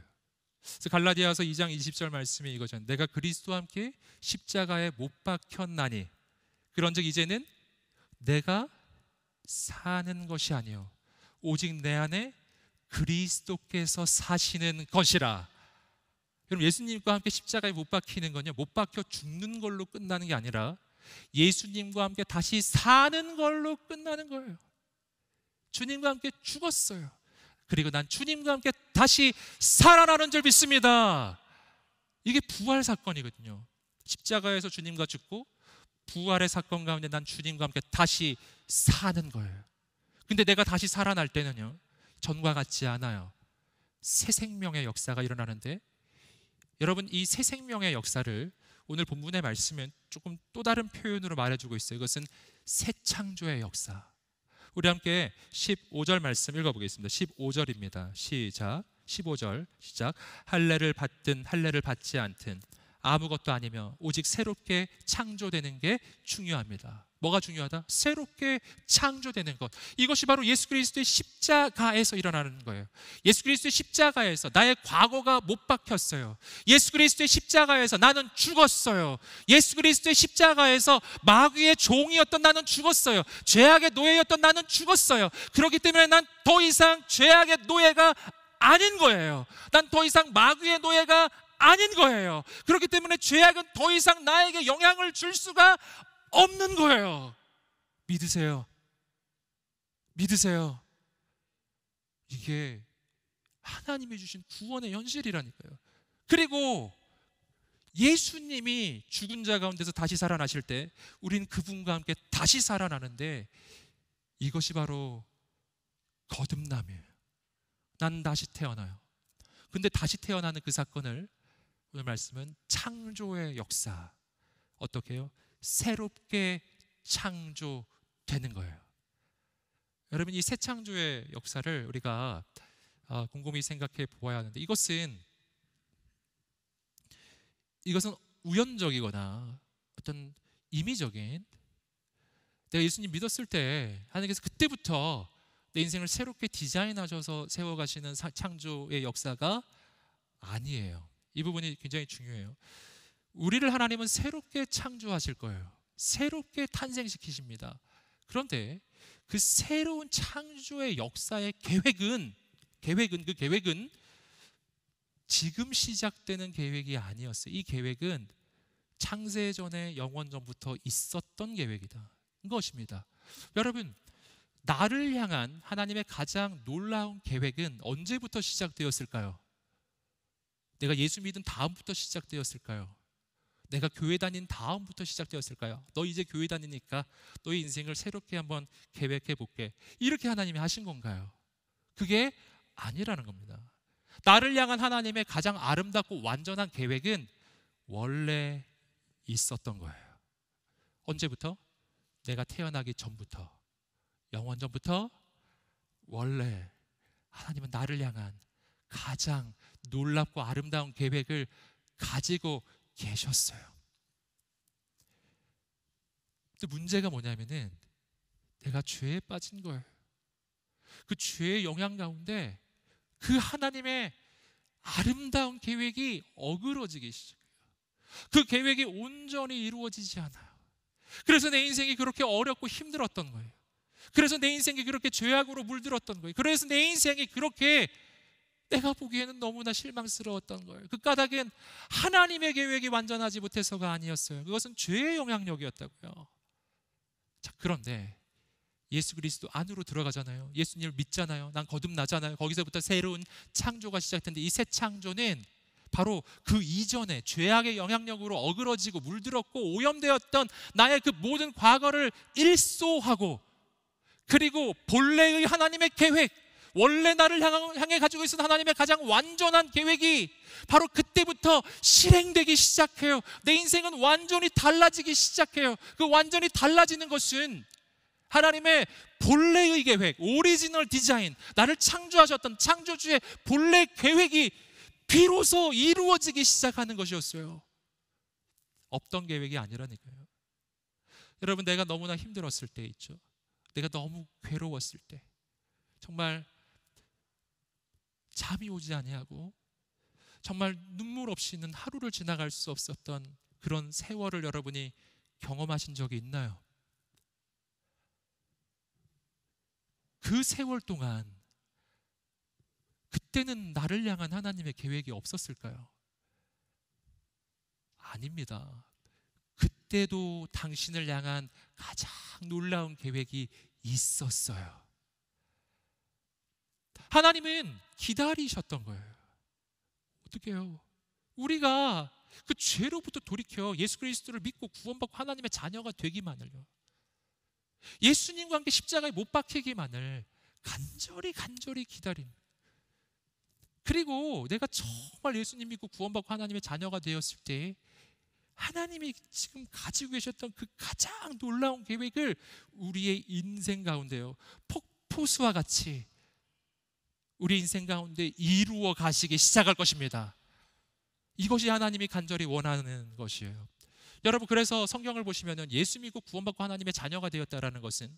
그래서 갈라디아서 2장 20절 말씀이 이거죠. 내가 그리스도와 함께 십자가에 못 박혔나니 그런즉 이제는 내가 사는 것이 아니요 오직 내 안에 그리스도께서 사시는 것이라. 그럼 예수님과 함께 십자가에 못 박히는 건요, 못 박혀 죽는 걸로 끝나는 게 아니라 예수님과 함께 다시 사는 걸로 끝나는 거예요. 주님과 함께 죽었어요. 그리고 난 주님과 함께 다시 살아나는 줄 믿습니다. 이게 부활 사건이거든요. 십자가에서 주님과 죽고 부활의 사건 가운데 난 주님과 함께 다시 사는 거예요. 근데 내가 다시 살아날 때는요, 전과 같지 않아요. 새 생명의 역사가 일어나는데, 여러분, 이 새 생명의 역사를 오늘 본문의 말씀은 조금 또 다른 표현으로 말해주고 있어요. 이것은 새 창조의 역사. 우리 함께 15절 말씀 읽어보겠습니다. 15절입니다. 시작. 15절 시작. 할례를 받든 할례를 받지 않든 아무것도 아니며 오직 새롭게 창조되는 게 중요합니다. 뭐가 중요하다? 새롭게 창조되는 것. 이것이 바로 예수 그리스도의 십자가에서 일어나는 거예요. 예수 그리스도의 십자가에서 나의 과거가 못 박혔어요. 예수 그리스도의 십자가에서 나는 죽었어요. 예수 그리스도의 십자가에서 마귀의 종이었던 나는 죽었어요. 죄악의 노예였던 나는 죽었어요. 그렇기 때문에 난 더 이상 죄악의 노예가 아닌 거예요. 난 더 이상 마귀의 노예가 아닌 거예요. 그렇기 때문에 죄악은 더 이상 나에게 영향을 줄 수가 없는 거예요. 믿으세요. 믿으세요. 이게 하나님이 주신 구원의 현실이라니까요. 그리고 예수님이 죽은 자 가운데서 다시 살아나실 때 우린 그분과 함께 다시 살아나는데, 이것이 바로 거듭남이에요. 난 다시 태어나요. 근데 다시 태어나는 그 사건을 오늘 말씀은 창조의 역사, 어떻게 해요? 새롭게 창조되는 거예요. 여러분, 이 새 창조의 역사를 우리가 곰곰이 생각해 보아야 하는데, 이것은 우연적이거나 어떤 임의적인, 내가 예수님 믿었을 때 하나님께서 그때부터 내 인생을 새롭게 디자인하셔서 세워가시는 창조의 역사가 아니에요. 이 부분이 굉장히 중요해요. 우리를 하나님은 새롭게 창조하실 거예요. 새롭게 탄생시키십니다. 그런데 그 새로운 창조의 역사의 계획은 지금 시작되는 계획이 아니었어요. 이 계획은 창세전에 영원전부터 있었던 계획이다. 이것입니다. 여러분, 나를 향한 하나님의 가장 놀라운 계획은 언제부터 시작되었을까요? 내가 예수 믿은 다음부터 시작되었을까요? 내가 교회 다닌 다음부터 시작되었을까요? 너 이제 교회 다니니까 너의 인생을 새롭게 한번 계획해 볼게, 이렇게 하나님이 하신 건가요? 그게 아니라는 겁니다. 나를 향한 하나님의 가장 아름답고 완전한 계획은 원래 있었던 거예요. 언제부터? 내가 태어나기 전부터, 영원전부터 원래 하나님은 나를 향한 가장 놀랍고 아름다운 계획을 가지고 계셨어요. 근데 문제가 뭐냐면은 내가 죄에 빠진 거예요. 그 죄의 영향 가운데 그 하나님의 아름다운 계획이 어그러지기 시작해요. 그 계획이 온전히 이루어지지 않아요. 그래서 내 인생이 그렇게 어렵고 힘들었던 거예요. 그래서 내 인생이 그렇게 죄악으로 물들었던 거예요. 그래서 내 인생이 그렇게 내가 보기에는 너무나 실망스러웠던 거예요. 그 까닭은 하나님의 계획이 완전하지 못해서가 아니었어요. 그것은 죄의 영향력이었다고요. 자, 그런데 예수 그리스도 안으로 들어가잖아요. 예수님을 믿잖아요. 난 거듭나잖아요. 거기서부터 새로운 창조가 시작되는데, 이 새 창조는 바로 그 이전에 죄악의 영향력으로 어그러지고 물들었고 오염되었던 나의 그 모든 과거를 일소하고, 그리고 본래의 하나님의 계획, 원래 나를 향해 가지고 있었던 하나님의 가장 완전한 계획이 바로 그때부터 실행되기 시작해요. 내 인생은 완전히 달라지기 시작해요. 그 완전히 달라지는 것은 하나님의 본래의 계획, 오리지널 디자인, 나를 창조하셨던 창조주의 본래 계획이 비로소 이루어지기 시작하는 것이었어요. 없던 계획이 아니라니까요. 여러분, 내가 너무나 힘들었을 때 있죠. 내가 너무 괴로웠을 때, 정말 잠이 오지 아니하고 정말 눈물 없이는 하루를 지나갈 수 없었던 그런 세월을 여러분이 경험하신 적이 있나요? 그 세월 동안 그때는 나를 향한 하나님의 계획이 없었을까요? 아닙니다. 그때도 당신을 향한 가장 놀라운 계획이 있었어요. 하나님은 기다리셨던 거예요. 어떻게 해요? 우리가 그 죄로부터 돌이켜 예수 그리스도를 믿고 구원받고 하나님의 자녀가 되기만을요, 예수님과 함께 십자가에 못 박히기만을 간절히 기다린, 그리고 내가 정말 예수님 믿고 구원받고 하나님의 자녀가 되었을 때 하나님이 지금 가지고 계셨던 그 가장 놀라운 계획을 우리의 인생 가운데요, 폭포수와 같이 우리 인생 가운데 이루어 가시기 시작할 것입니다. 이것이 하나님이 간절히 원하는 것이에요. 여러분, 그래서 성경을 보시면 예수 믿고 구원받고 하나님의 자녀가 되었다라는 것은,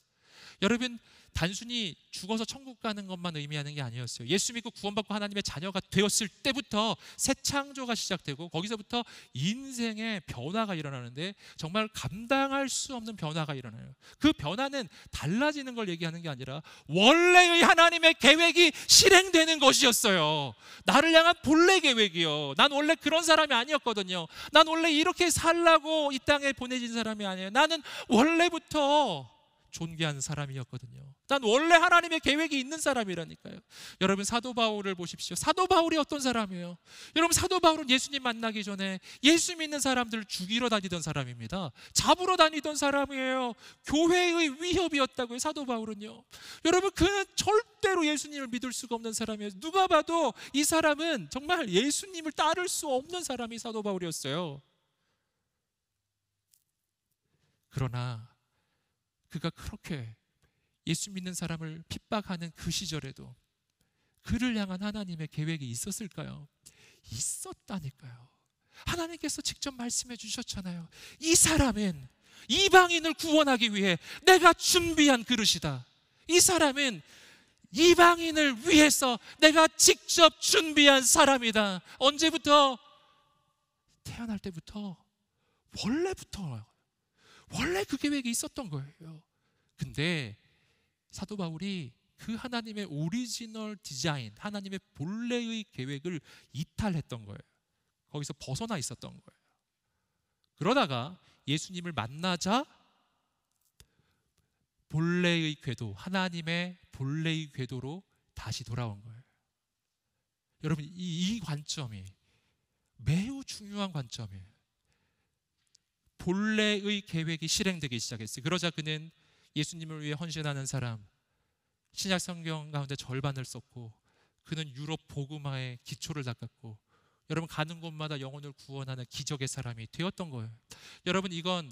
여러분, 단순히 죽어서 천국 가는 것만 의미하는 게 아니었어요. 예수 믿고 구원받고 하나님의 자녀가 되었을 때부터 새 창조가 시작되고, 거기서부터 인생의 변화가 일어나는데 정말 감당할 수 없는 변화가 일어나요. 그 변화는 달라지는 걸 얘기하는 게 아니라 원래의 하나님의 계획이 실행되는 것이었어요. 나를 향한 본래 계획이요. 난 원래 그런 사람이 아니었거든요. 난 원래 이렇게 살라고 이 땅에 보내진 사람이 아니에요. 나는 원래부터 존귀한 사람이었거든요. 난 원래 하나님의 계획이 있는 사람이라니까요. 여러분, 사도 바울을 보십시오. 사도 바울이 어떤 사람이에요? 여러분, 사도 바울은 예수님 만나기 전에 예수 믿는 사람들을 죽이러 다니던 사람입니다. 잡으러 다니던 사람이에요. 교회의 위협이었다고요, 사도 바울은요. 여러분, 그는 절대로 예수님을 믿을 수가 없는 사람이에요. 누가 봐도 이 사람은 정말 예수님을 따를 수 없는 사람이 사도 바울이었어요. 그러나 그가 그렇게 예수 믿는 사람을 핍박하는 그 시절에도 그를 향한 하나님의 계획이 있었을까요? 있었다니까요. 하나님께서 직접 말씀해 주셨잖아요. 이 사람은 이방인을 구원하기 위해 내가 준비한 그릇이다. 이 사람은 이방인을 위해서 내가 직접 준비한 사람이다. 언제부터? 태어날 때부터, 원래부터. 원래 그 계획이 있었던 거예요. 근데 사도 바울이 그 하나님의 오리지널 디자인, 하나님의 본래의 계획을 이탈했던 거예요. 거기서 벗어나 있었던 거예요. 그러다가 예수님을 만나자 본래의 궤도, 하나님의 본래의 궤도로 다시 돌아온 거예요. 여러분, 이 관점이 매우 중요한 관점이에요. 본래의 계획이 실행되기 시작했어요. 그러자 그는 예수님을 위해 헌신하는 사람, 신약 성경 가운데 절반을 썼고, 그는 유럽 복음화의 기초를 닦았고, 여러분, 가는 곳마다 영혼을 구원하는 기적의 사람이 되었던 거예요. 여러분, 이건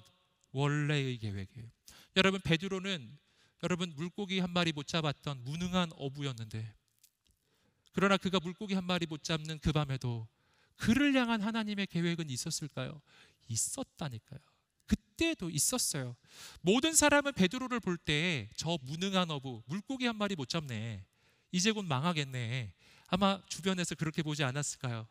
원래의 계획이에요. 여러분, 베드로는 여러분 물고기 한 마리 못 잡았던 무능한 어부였는데, 그러나 그가 물고기 한 마리 못 잡는 그 밤에도 그를 향한 하나님의 계획은 있었을까요? 있었다니까요. 그때도 있었어요. 모든 사람은 베드로를 볼 때 저 무능한 어부, 물고기 한 마리 못 잡네, 이제 곧 망하겠네, 아마 주변에서 그렇게 보지 않았을까요?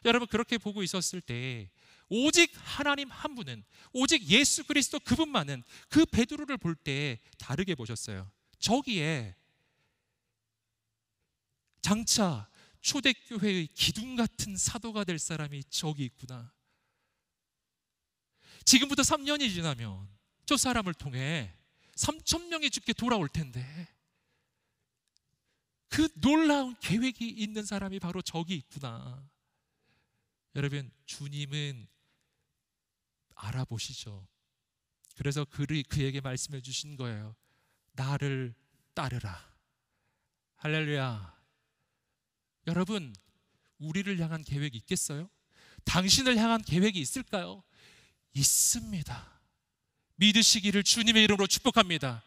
여러분, 그렇게 보고 있었을 때 오직 하나님 한 분은, 오직 예수 그리스도 그분만은 그 베드로를 볼 때 다르게 보셨어요. 저기에 장차 초대교회의 기둥 같은 사도가 될 사람이 저기 있구나. 지금부터 3년이 지나면 저 사람을 통해 3,000명이 죽게 돌아올 텐데, 그 놀라운 계획이 있는 사람이 바로 저기 있구나. 여러분, 주님은 알아보시죠. 그래서 그에게 말씀해 주신 거예요. 나를 따르라. 할렐루야. 여러분, 우리를 향한 계획이 있겠어요? 당신을 향한 계획이 있을까요? 있습니다. 믿으시기를 주님의 이름으로 축복합니다.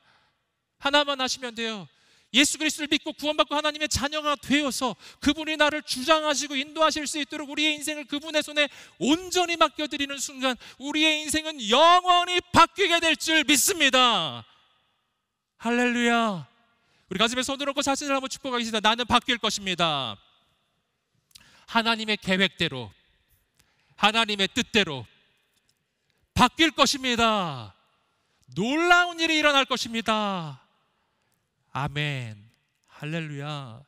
하나만 하시면 돼요. 예수 그리스도를 믿고 구원받고 하나님의 자녀가 되어서 그분이 나를 주장하시고 인도하실 수 있도록 우리의 인생을 그분의 손에 온전히 맡겨드리는 순간 우리의 인생은 영원히 바뀌게 될 줄 믿습니다. 할렐루야. 우리 가슴에 손을 얹고 자신을 한번 축복하겠습니다. 나는 바뀔 것입니다. 하나님의 계획대로, 하나님의 뜻대로 바뀔 것입니다. 놀라운 일이 일어날 것입니다. 아멘. 할렐루야.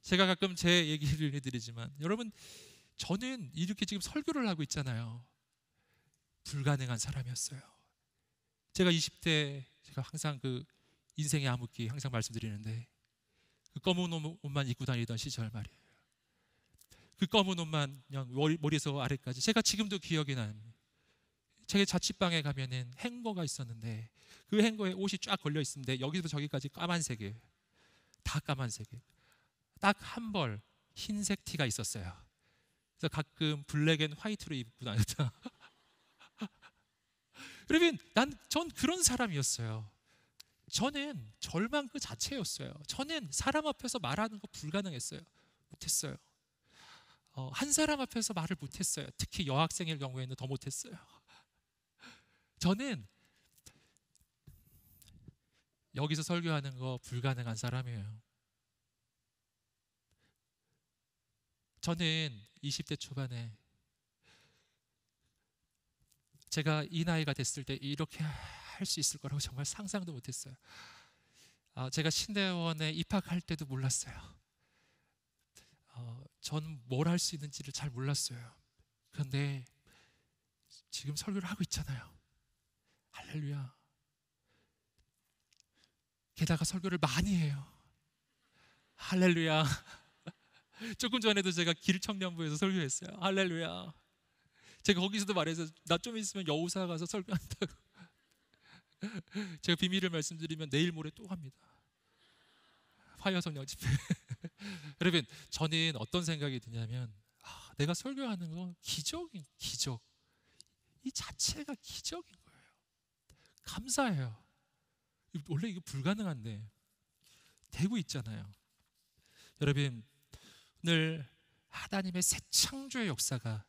제가 가끔 제 얘기를 해드리지만, 여러분, 저는 이렇게 지금 설교를 하고 있잖아요. 불가능한 사람이었어요. 제가 20대, 제가 항상 그 인생의 암흑기 항상 말씀드리는데, 그 검은 옷만 입고 다니던 시절 말이에요. 그 검은 옷만 그냥 머리에서 아래까지, 제가 지금도 기억이 납니다. 제 자취방에 가면은 행거가 있었는데 그 행거에 옷이 쫙 걸려 있는데 여기서부터 저기까지 까만색이에요. 다 까만색이에요. 딱 한 벌 흰색 티가 있었어요. 그래서 가끔 블랙 앤 화이트로 입고 다녔다. 여러분, 전 그런 사람이었어요. 저는 절망 그 자체였어요. 저는 사람 앞에서 말하는 거 불가능했어요. 못했어요. 한 사람 앞에서 말을 못했어요. 특히 여학생일 경우에는 더 못했어요. 저는 여기서 설교하는 거 불가능한 사람이에요. 저는 20대 초반에 제가 이 나이가 됐을 때 이렇게 할 수 있을 거라고 정말 상상도 못했어요. 제가 신대원에 입학할 때도 몰랐어요. 전 뭘 할 수 있는지를 잘 몰랐어요. 그런데 지금 설교를 하고 있잖아요. 할렐루야. 게다가 설교를 많이 해요. 할렐루야. 조금 전에도 제가 길청년부에서 설교했어요. 할렐루야. 제가 거기서도 말해서 나 좀 있으면 여우사 가서 설교한다고. 제가 비밀을 말씀드리면 내일 모레 또 합니다. 화요 성령 집회. 여러분, 저는 어떤 생각이 드냐면 내가 설교하는 건 기적인 기적. 이 자체가 기적인 거예요. 감사해요. 원래 이거 불가능한데 되고 있잖아요. 여러분, 오늘 하나님의 새 창조의 역사가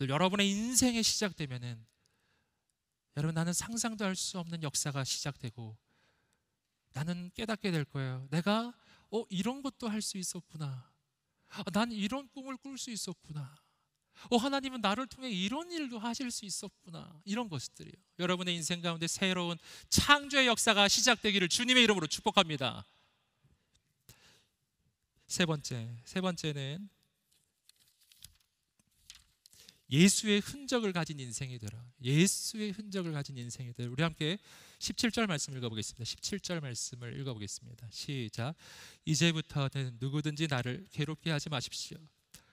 여러분의 인생에 시작되면은 여러분, 나는 상상도 할 수 없는 역사가 시작되고 나는 깨닫게 될 거예요. 내가 이런 것도 할 수 있었구나. 난 이런 꿈을 꿀 수 있었구나. 하나님은 나를 통해 이런 일도 하실 수 있었구나. 이런 것들이요. 여러분의 인생 가운데 새로운 창조의 역사가 시작되기를 주님의 이름으로 축복합니다. 세 번째는 예수의 흔적을 가진 인생이 되라. 예수의 흔적을 가진 인생이 되라. 우리 함께 17절 말씀 읽어보겠습니다. 17절 말씀을 읽어보겠습니다. 시작. 이제부터는 누구든지 나를 괴롭게 하지 마십시오.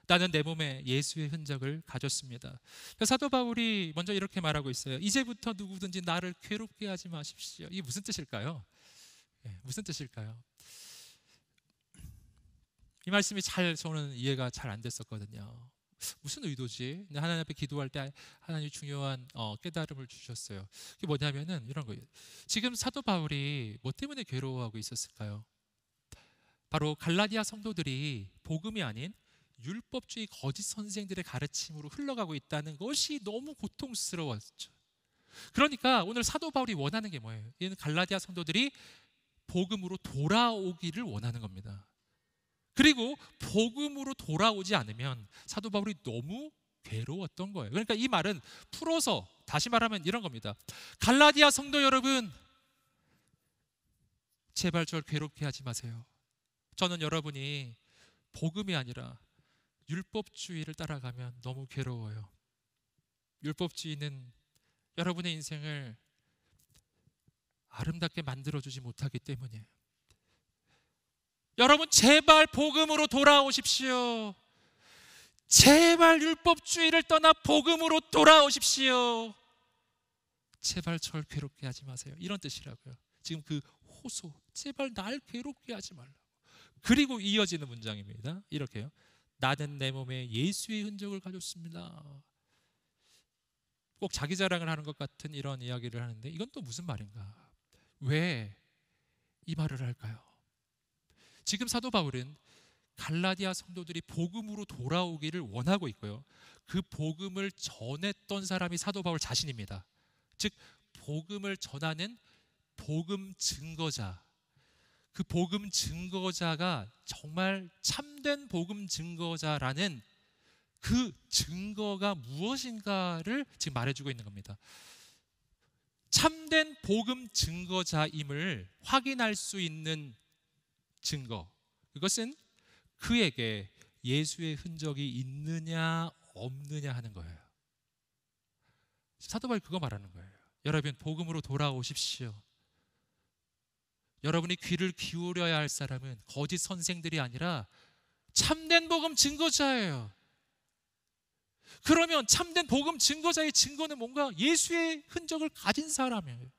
나는 내 몸에 예수의 흔적을 가졌습니다. 사도 바울이 먼저 이렇게 말하고 있어요. 이제부터 누구든지 나를 괴롭게 하지 마십시오. 이게 무슨 뜻일까요? 무슨 뜻일까요? 이 말씀이 저는 이해가 잘 안 됐었거든요. 무슨 의도지? 하나님 앞에 기도할 때 하나님이 중요한 깨달음을 주셨어요. 그게 뭐냐면은 이런 거예요. 지금 사도 바울이 뭐 때문에 괴로워하고 있었을까요? 바로 갈라디아 성도들이 복음이 아닌 율법주의 거짓 선생들의 가르침으로 흘러가고 있다는 것이 너무 고통스러웠죠. 그러니까 오늘 사도 바울이 원하는 게 뭐예요? 이는 갈라디아 성도들이 복음으로 돌아오기를 원하는 겁니다. 그리고 복음으로 돌아오지 않으면 사도 바울이 너무 괴로웠던 거예요. 그러니까 이 말은 풀어서 다시 말하면 이런 겁니다. 갈라디아 성도 여러분, 제발 저를 괴롭게 하지 마세요. 저는 여러분이 복음이 아니라 율법주의를 따라가면 너무 괴로워요. 율법주의는 여러분의 인생을 아름답게 만들어주지 못하기 때문이에요. 여러분, 제발 복음으로 돌아오십시오. 제발 율법주의를 떠나 복음으로 돌아오십시오. 제발 절 괴롭게 하지 마세요. 이런 뜻이라고요. 지금 그 호소, 제발 날 괴롭게 하지 말라고. 그리고 이어지는 문장입니다. 이렇게요. 나는 내 몸에 예수의 흔적을 가졌습니다. 꼭 자기 자랑을 하는 것 같은 이런 이야기를 하는데 이건 또 무슨 말인가? 왜 이 말을 할까요? 지금 사도 바울은 갈라디아 성도들이 복음으로 돌아오기를 원하고 있고요. 그 복음을 전했던 사람이 사도 바울 자신입니다. 즉 복음을 전하는 복음 증거자. 그 복음 증거자가 정말 참된 복음 증거자라는 그 증거가 무엇인가를 지금 말해주고 있는 겁니다. 참된 복음 증거자임을 확인할 수 있는 증거, 그것은 그에게 예수의 흔적이 있느냐 없느냐 하는 거예요. 사도 바울이 그거 말하는 거예요. 여러분, 복음으로 돌아오십시오. 여러분이 귀를 기울여야 할 사람은 거짓 선생들이 아니라 참된 복음 증거자예요. 그러면 참된 복음 증거자의 증거는 뭔가 예수의 흔적을 가진 사람이에요.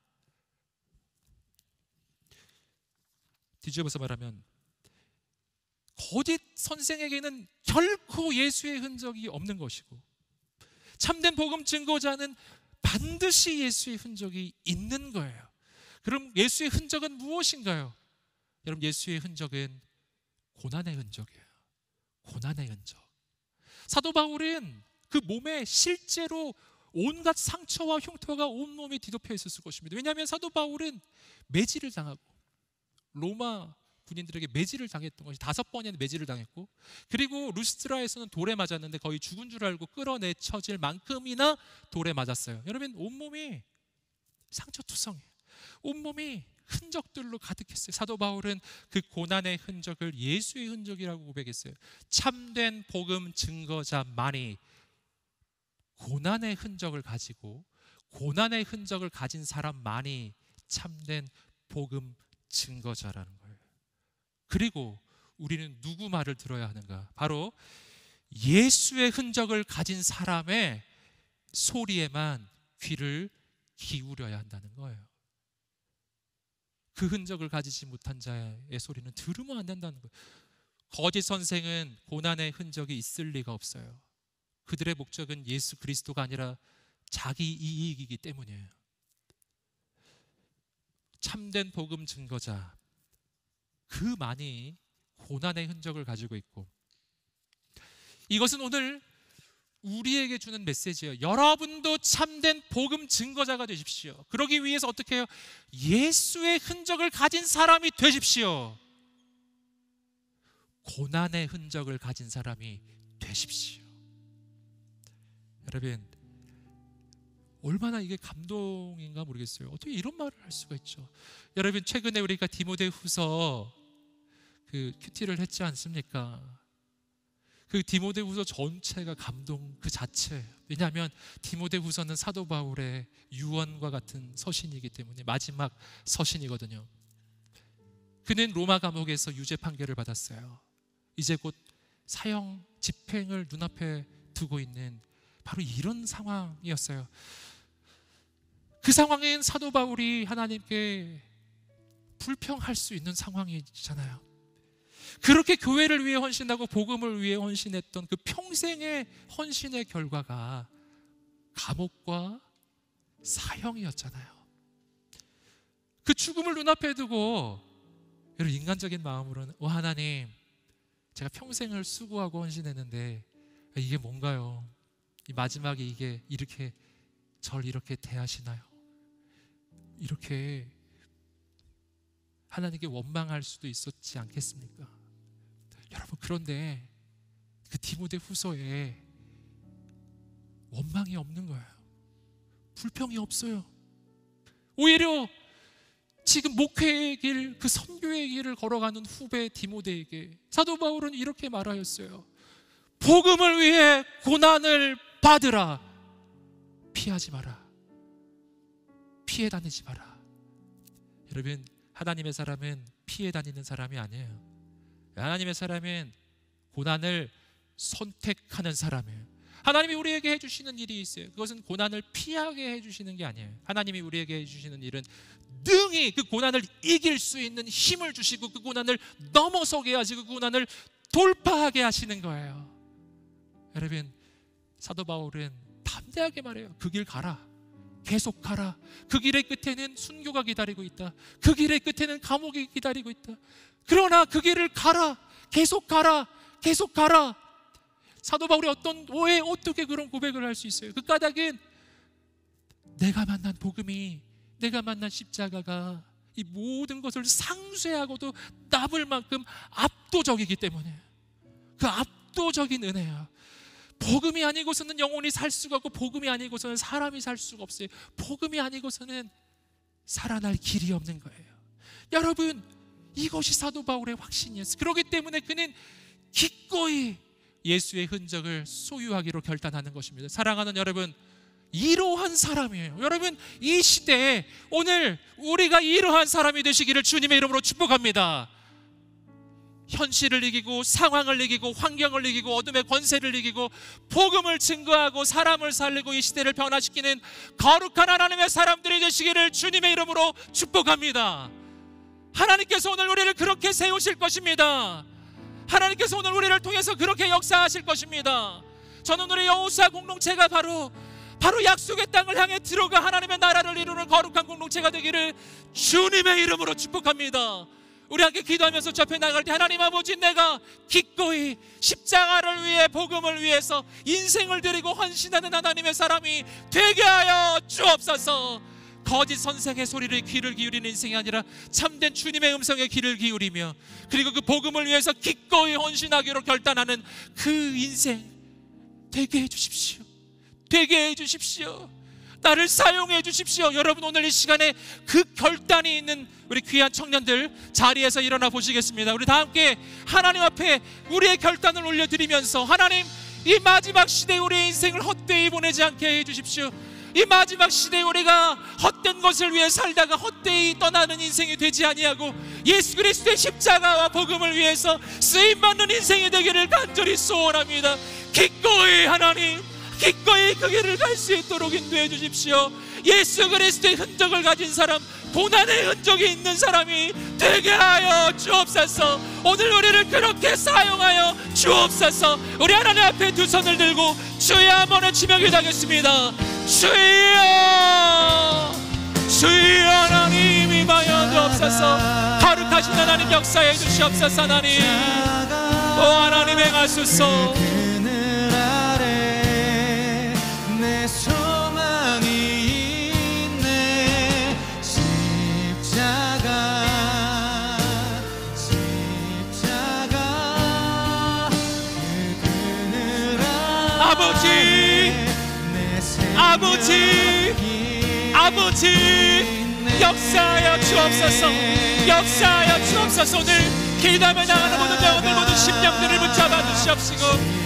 뒤집어서 말하면 거짓 선생에게는 결코 예수의 흔적이 없는 것이고, 참된 복음 증거자는 반드시 예수의 흔적이 있는 거예요. 그럼 예수의 흔적은 무엇인가요? 여러분, 예수의 흔적은 고난의 흔적이에요. 고난의 흔적. 사도 바울은 그 몸에 실제로 온갖 상처와 흉터가 온몸에 뒤덮여 있었을 것입니다. 왜냐하면 사도 바울은 매질을 당하고 로마 군인들에게 매질을 당했던 것이 5번이나 매질을 당했고, 그리고 루스트라에서는 돌에 맞았는데 거의 죽은 줄 알고 끌어내쳐질 만큼이나 돌에 맞았어요. 여러분, 온몸이 상처투성이에요. 온몸이 흔적들로 가득했어요. 사도 바울은 그 고난의 흔적을 예수의 흔적이라고 고백했어요. 참된 복음 증거자만이 고난의 흔적을 가지고, 고난의 흔적을 가진 사람만이 참된 복음 증거자라는 거예요. 그리고 우리는 누구 말을 들어야 하는가? 바로 예수의 흔적을 가진 사람의 소리에만 귀를 기울여야 한다는 거예요. 그 흔적을 가지지 못한 자의 소리는 들으면 안 된다는 거예요. 거짓 선생은 고난의 흔적이 있을 리가 없어요. 그들의 목적은 예수 그리스도가 아니라 자기 이익이기 때문이에요. 참된 복음 증거자, 그만이 고난의 흔적을 가지고 있고, 이것은 오늘 우리에게 주는 메시지예요. 여러분도 참된 복음 증거자가 되십시오. 그러기 위해서 어떻게 해요? 예수의 흔적을 가진 사람이 되십시오. 고난의 흔적을 가진 사람이 되십시오. 여러분, 얼마나 이게 감동인가 모르겠어요. 어떻게 이런 말을 할 수가 있죠? 여러분, 최근에 우리가 디모데후서 그 큐티를 했지 않습니까? 그 디모데후서 전체가 감동 그 자체예요. 왜냐하면 디모데후서는 사도 바울의 유언과 같은 서신이기 때문에 마지막 서신이거든요. 그는 로마 감옥에서 유죄 판결을 받았어요. 이제 곧 사형 집행을 눈앞에 두고 있는 바로 이런 상황이었어요. 그 상황엔 사도 바울이 하나님께 불평할 수 있는 상황이잖아요. 그렇게 교회를 위해 헌신하고 복음을 위해 헌신했던 그 평생의 헌신의 결과가 감옥과 사형이었잖아요. 그 죽음을 눈앞에 두고 여러분, 인간적인 마음으로는 하나님, 제가 평생을 수고하고 헌신했는데 이게 뭔가요? 이 마지막에 이게 이렇게 절 이렇게 대하시나요? 이렇게 하나님께 원망할 수도 있었지 않겠습니까? 여러분, 그런데 그 디모데후서에 원망이 없는 거예요. 불평이 없어요. 오히려 지금 목회의 길, 그 선교의 길을 걸어가는 후배 디모데에게 사도 바울은 이렇게 말하였어요. 복음을 위해 고난을 받으라. 피하지 마라. 피해 다니지 마라. 여러분, 하나님의 사람은 피해 다니는 사람이 아니에요. 하나님의 사람은 고난을 선택하는 사람이에요. 하나님이 우리에게 해주시는 일이 있어요. 그것은 고난을 피하게 해주시는 게 아니에요. 하나님이 우리에게 해주시는 일은 능히 그 고난을 이길 수 있는 힘을 주시고 그 고난을 넘어서게 하시고 그 고난을 돌파하게 하시는 거예요. 여러분, 사도 바울은 담대하게 말해요. 그 길 가라. 계속 가라. 그 길의 끝에는 순교가 기다리고 있다. 그 길의 끝에는 감옥이 기다리고 있다. 그러나 그 길을 가라. 계속 가라. 계속 가라. 사도 바울이 왜 어떻게 그런 고백을 할 수 있어요? 그 까닭은 내가 만난 복음이, 내가 만난 십자가가 이 모든 것을 상쇄하고도 남을 만큼 압도적이기 때문에, 그 압도적인 은혜야. 복음이 아니고서는 영혼이 살 수가 없고, 복음이 아니고서는 사람이 살 수가 없어요. 복음이 아니고서는 살아날 길이 없는 거예요. 여러분, 이것이 사도 바울의 확신이었어요. 그렇기 때문에 그는 기꺼이 예수의 흔적을 소유하기로 결단하는 것입니다. 사랑하는 여러분, 이러한 사람이에요. 여러분, 이 시대에 오늘 우리가 이러한 사람이 되시기를 주님의 이름으로 축복합니다. 현실을 이기고 상황을 이기고 환경을 이기고 어둠의 권세를 이기고 복음을 증거하고 사람을 살리고 이 시대를 변화시키는 거룩한 하나님의 사람들이 되시기를 주님의 이름으로 축복합니다. 하나님께서 오늘 우리를 그렇게 세우실 것입니다. 하나님께서 오늘 우리를 통해서 그렇게 역사하실 것입니다. 저는 우리 여호수아 공동체가 바로 약속의 땅을 향해 들어가 하나님의 나라를 이루는 거룩한 공동체가 되기를 주님의 이름으로 축복합니다. 우리 함께 기도하면서 접해 나갈 때 하나님 아버지, 내가 기꺼이 십자가를 위해, 복음을 위해서 인생을 드리고 헌신하는 하나님의 사람이 되게 하여 주옵소서. 거짓 선생의 소리를 귀를 기울이는 인생이 아니라 참된 주님의 음성에 귀를 기울이며, 그리고 그 복음을 위해서 기꺼이 헌신하기로 결단하는 그 인생 되게 해주십시오. 되게 해주십시오. 나를 사용해 주십시오. 여러분, 오늘 이 시간에 그 결단이 있는 우리 귀한 청년들 자리에서 일어나 보시겠습니다. 우리 다 함께 하나님 앞에 우리의 결단을 올려드리면서, 하나님, 이 마지막 시대에 우리의 인생을 헛되이 보내지 않게 해주십시오. 이 마지막 시대에 우리가 헛된 것을 위해 살다가 헛되이 떠나는 인생이 되지 아니하고 예수 그리스도의 십자가와 복음을 위해서 쓰임받는 인생이 되기를 간절히 소원합니다. 기꺼이 하나님, 기꺼이 그 길을 갈 수 있도록 인도해 주십시오. 예수 그리스도의 흔적을 가진 사람, 고난의 흔적이 있는 사람이 되게 하여 주옵소서. 오늘 우리를 그렇게 사용하여 주옵소서. 우리 하나님 앞에 두 손을 들고 주여 한번 외치며 기도하겠습니다. 주여, 주여 하나님 임하여 주옵소서. 거룩하신 하나님 역사해 주시옵소서. 하나님, 오 하나님 행하소서. 소망이 있네. 십자가 그 그늘 아버지 역사하여 주옵소서. 역사하여 주옵소서. 오늘 기도하며 나가는 모든 영혼들, 모든 심령들을 붙잡아 주시옵시고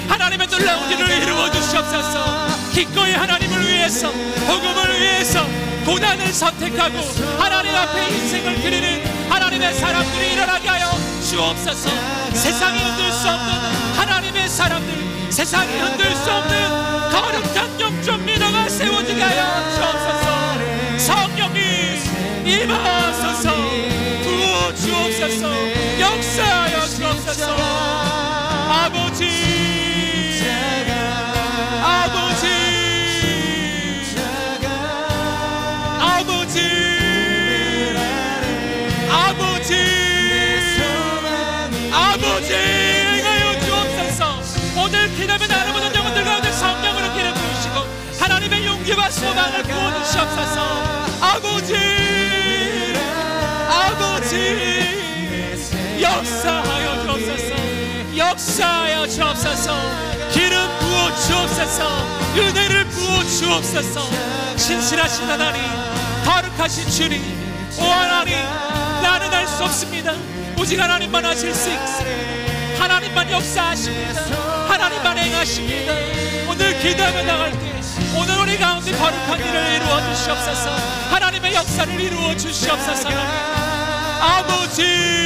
하나님의 놀라운 일을 이루어 주시옵소서. 기꺼이 하나님을 위해서, 복음을 위해서 고난을 선택하고 하나님 앞에 인생을 드리는 하나님의 사람들이 일어나게 하여 주옵소서. 세상이 흔들 수 없는 하나님의 사람들, 세상이 흔들 수 없는 거룩한 영적 리더가 세워지게 하여 주옵소서. 성령님 임하소서. 부어 주옵소서. 역사하여 주옵소서. 아버지, 행하여 주옵소서. 오늘 기도하며 나는 모든 영혼들 가운데 성령으로 기름 부으시고 하나님의 용기와 소망을 부어주시옵소서. 아버지 역사하여 주옵소서. 역사하여 주옵소서. 기름 부어 주옵소서. 은혜를 부어 주옵소서. 신실하신 하나님, 거룩하신 주님, 오 하나님, 나는 할 수 없습니다. 오직 하나님만 하실 수 있습니다. 하나님만 역사하십니다. 하나님만 행하십니다. 오늘 기도하며 나갈 때 오늘 우리 가운데 거룩한 일을 이루어 주시옵소서. 하나님의 역사를 이루어 주시옵소서. 아버지,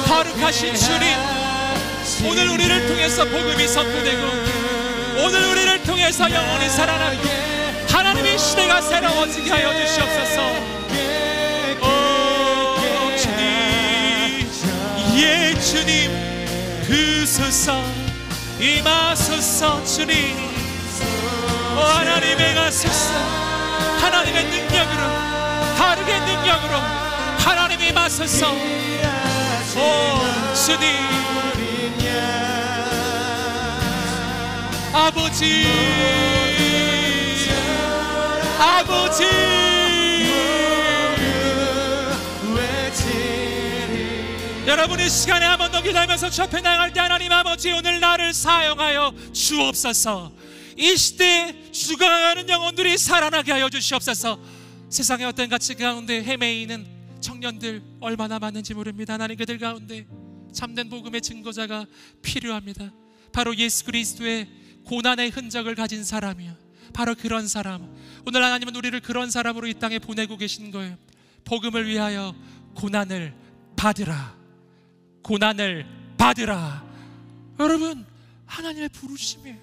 거룩하신 주님, 오늘 우리를 통해서 복음이 선포되고 오늘 우리를 통해서 영혼이 살아나고 하나님의 시대가 새로워지게 하여 주시옵소서. 오 주님, 예 주님, 그소서, 임하소서. 주님, 오 하나님 행하소서. 하나님의 능력으로, 다르게 능력으로 하나님이 임하소서. 오 주님, 아버지, 여러분 이 시간에 한 번 더 기도하면서 접해 나갈 때 하나님 아버지, 오늘 나를 사용하여 주옵소서. 이 시대에 죽어가는 영혼들이 살아나게 하여 주시옵소서. 세상의 어떤 가치 가운데 헤매이는 청년들 얼마나 많은지 모릅니다. 하나님, 그들 가운데 참된 복음의 증거자가 필요합니다. 바로 예수 그리스도의 고난의 흔적을 가진 사람이요, 바로 그런 사람. 오늘 하나님은 우리를 그런 사람으로 이 땅에 보내고 계신 거예요. 복음을 위하여 고난을 받으라, 고난을 받으라. 여러분, 하나님의 부르심이에요.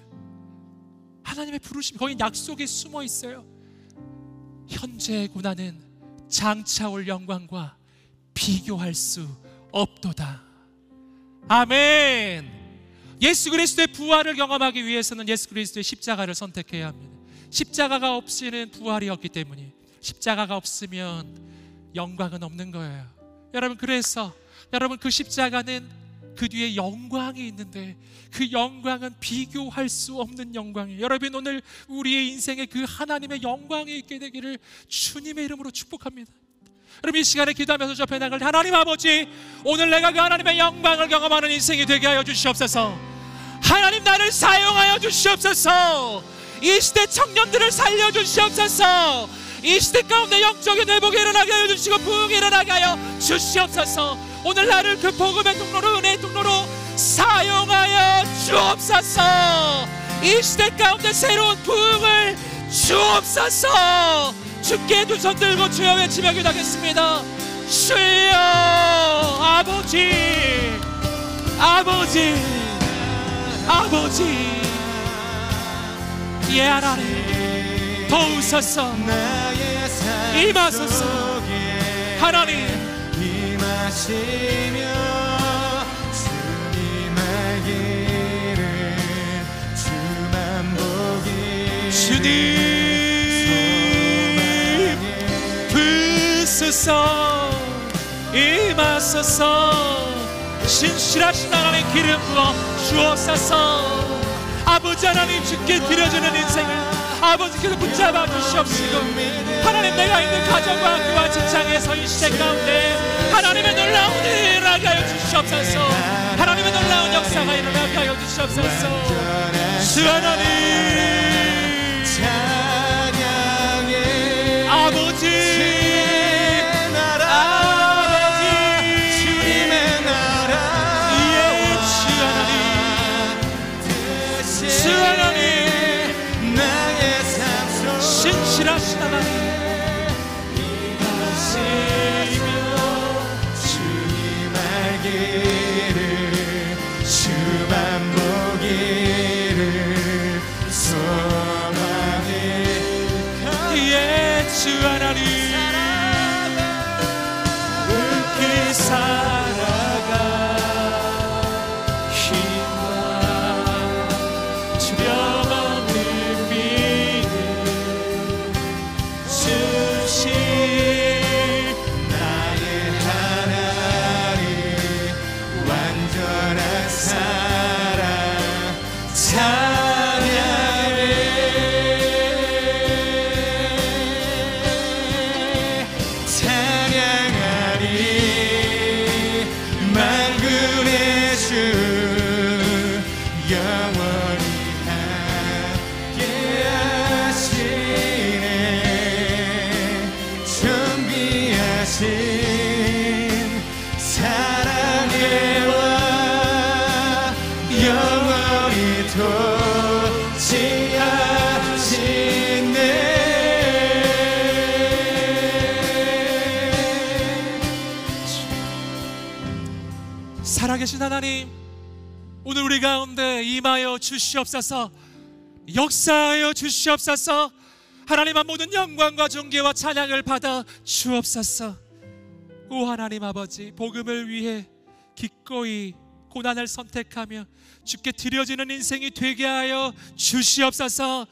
하나님의 부르심, 거기 약속에 숨어 있어요. 현재의 고난은 장차 올 영광과 비교할 수 없도다. 아멘. 예수 그리스도의 부활을 경험하기 위해서는 예수 그리스도의 십자가를 선택해야 합니다. 십자가가 없이는 부활이 없기 때문에, 십자가가 없으면 영광은 없는 거예요. 여러분, 그래서 여러분, 그 십자가는 그 뒤에 영광이 있는데 그 영광은 비교할 수 없는 영광이에요. 여러분, 오늘 우리의 인생에 그 하나님의 영광이 있게 되기를 주님의 이름으로 축복합니다. 여러분, 이 시간에 기도하면서 접해 나갈 하나님 아버지, 오늘 내가 그 하나님의 영광을 경험하는 인생이 되게 하여 주시옵소서. 하나님, 나를 사용하여 주시옵소서. 이 시대 청년들을 살려 주시옵소서. 이 시대 가운데 영적인 회복이 일어나게 하여 주시고 부흥이 일어나게 하여 주시옵소서. 오늘 나를 그 복음의 통로로, 은혜의 통로로 사용하여 주옵소서. 이 시대 가운데 새로운 부흥을 주옵소서. 주께 두 손 들고 주여 외치며 기도하겠습니다. 주여, 아버지, 아버지, 아버지, 예 하나님, 도우소서. 임하소서. 하나님, 임하시며 주님의 길을 주만 보기 주님 부으소서. 임하소서. 신실하신 하나님 기름 부어 주옵소서. 아버지 하나님, 주께 드려지는 인생을 아버지께서 붙잡아 주시옵시고, 하나님, 내가 있는 가정과 학교와 직장에서 이 시대 가운데 하나님의 놀라운 일이 일어나게 하여 주시옵소서. 하나님의 놀라운 역사가 일어나게 하여 주시옵소서. 주 하나님, 찬양해 아버지, 신실하신 하나님, 임하시며 주님의 길을 주만 보기를 소망해. 예, 주 하나님, 그 살아가 힘과 주변없는 믿음 주신 나의 하나님, 완전한 사랑 찬양해. 찬양하리. 만군의 주 영원히 함께 하시네. 준비하신 사랑의 왕 영원히 도취하시네. 살아계신 하나님, 오늘 우리 가운데 임하여 주시옵소서. 역사하여 주시옵소서. 하나님의 모든 영광과 존귀와 찬양을 받아 주옵소서. 오 하나님 아버지, 복음을 위해 기꺼이 고난을 선택하며 주께 드려지는 인생이 되게 하여 주시옵소서.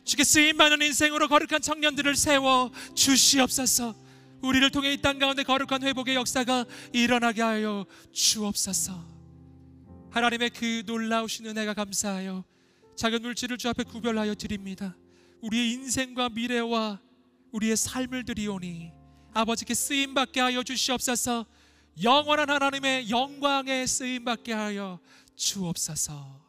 주께 쓰임받는 인생으로 거룩한 청년들을 세워 주시옵소서. 우리를 통해 이 땅 가운데 거룩한 회복의 역사가 일어나게 하여 주옵소서. 하나님의 그 놀라우신 은혜가 감사하여 작은 물질을 주 앞에 구별하여 드립니다. 우리의 인생과 미래와 우리의 삶을 드리오니 아버지께 쓰임받게 하여 주시옵소서. 영원한 하나님의 영광에 쓰임받게 하여 주옵소서.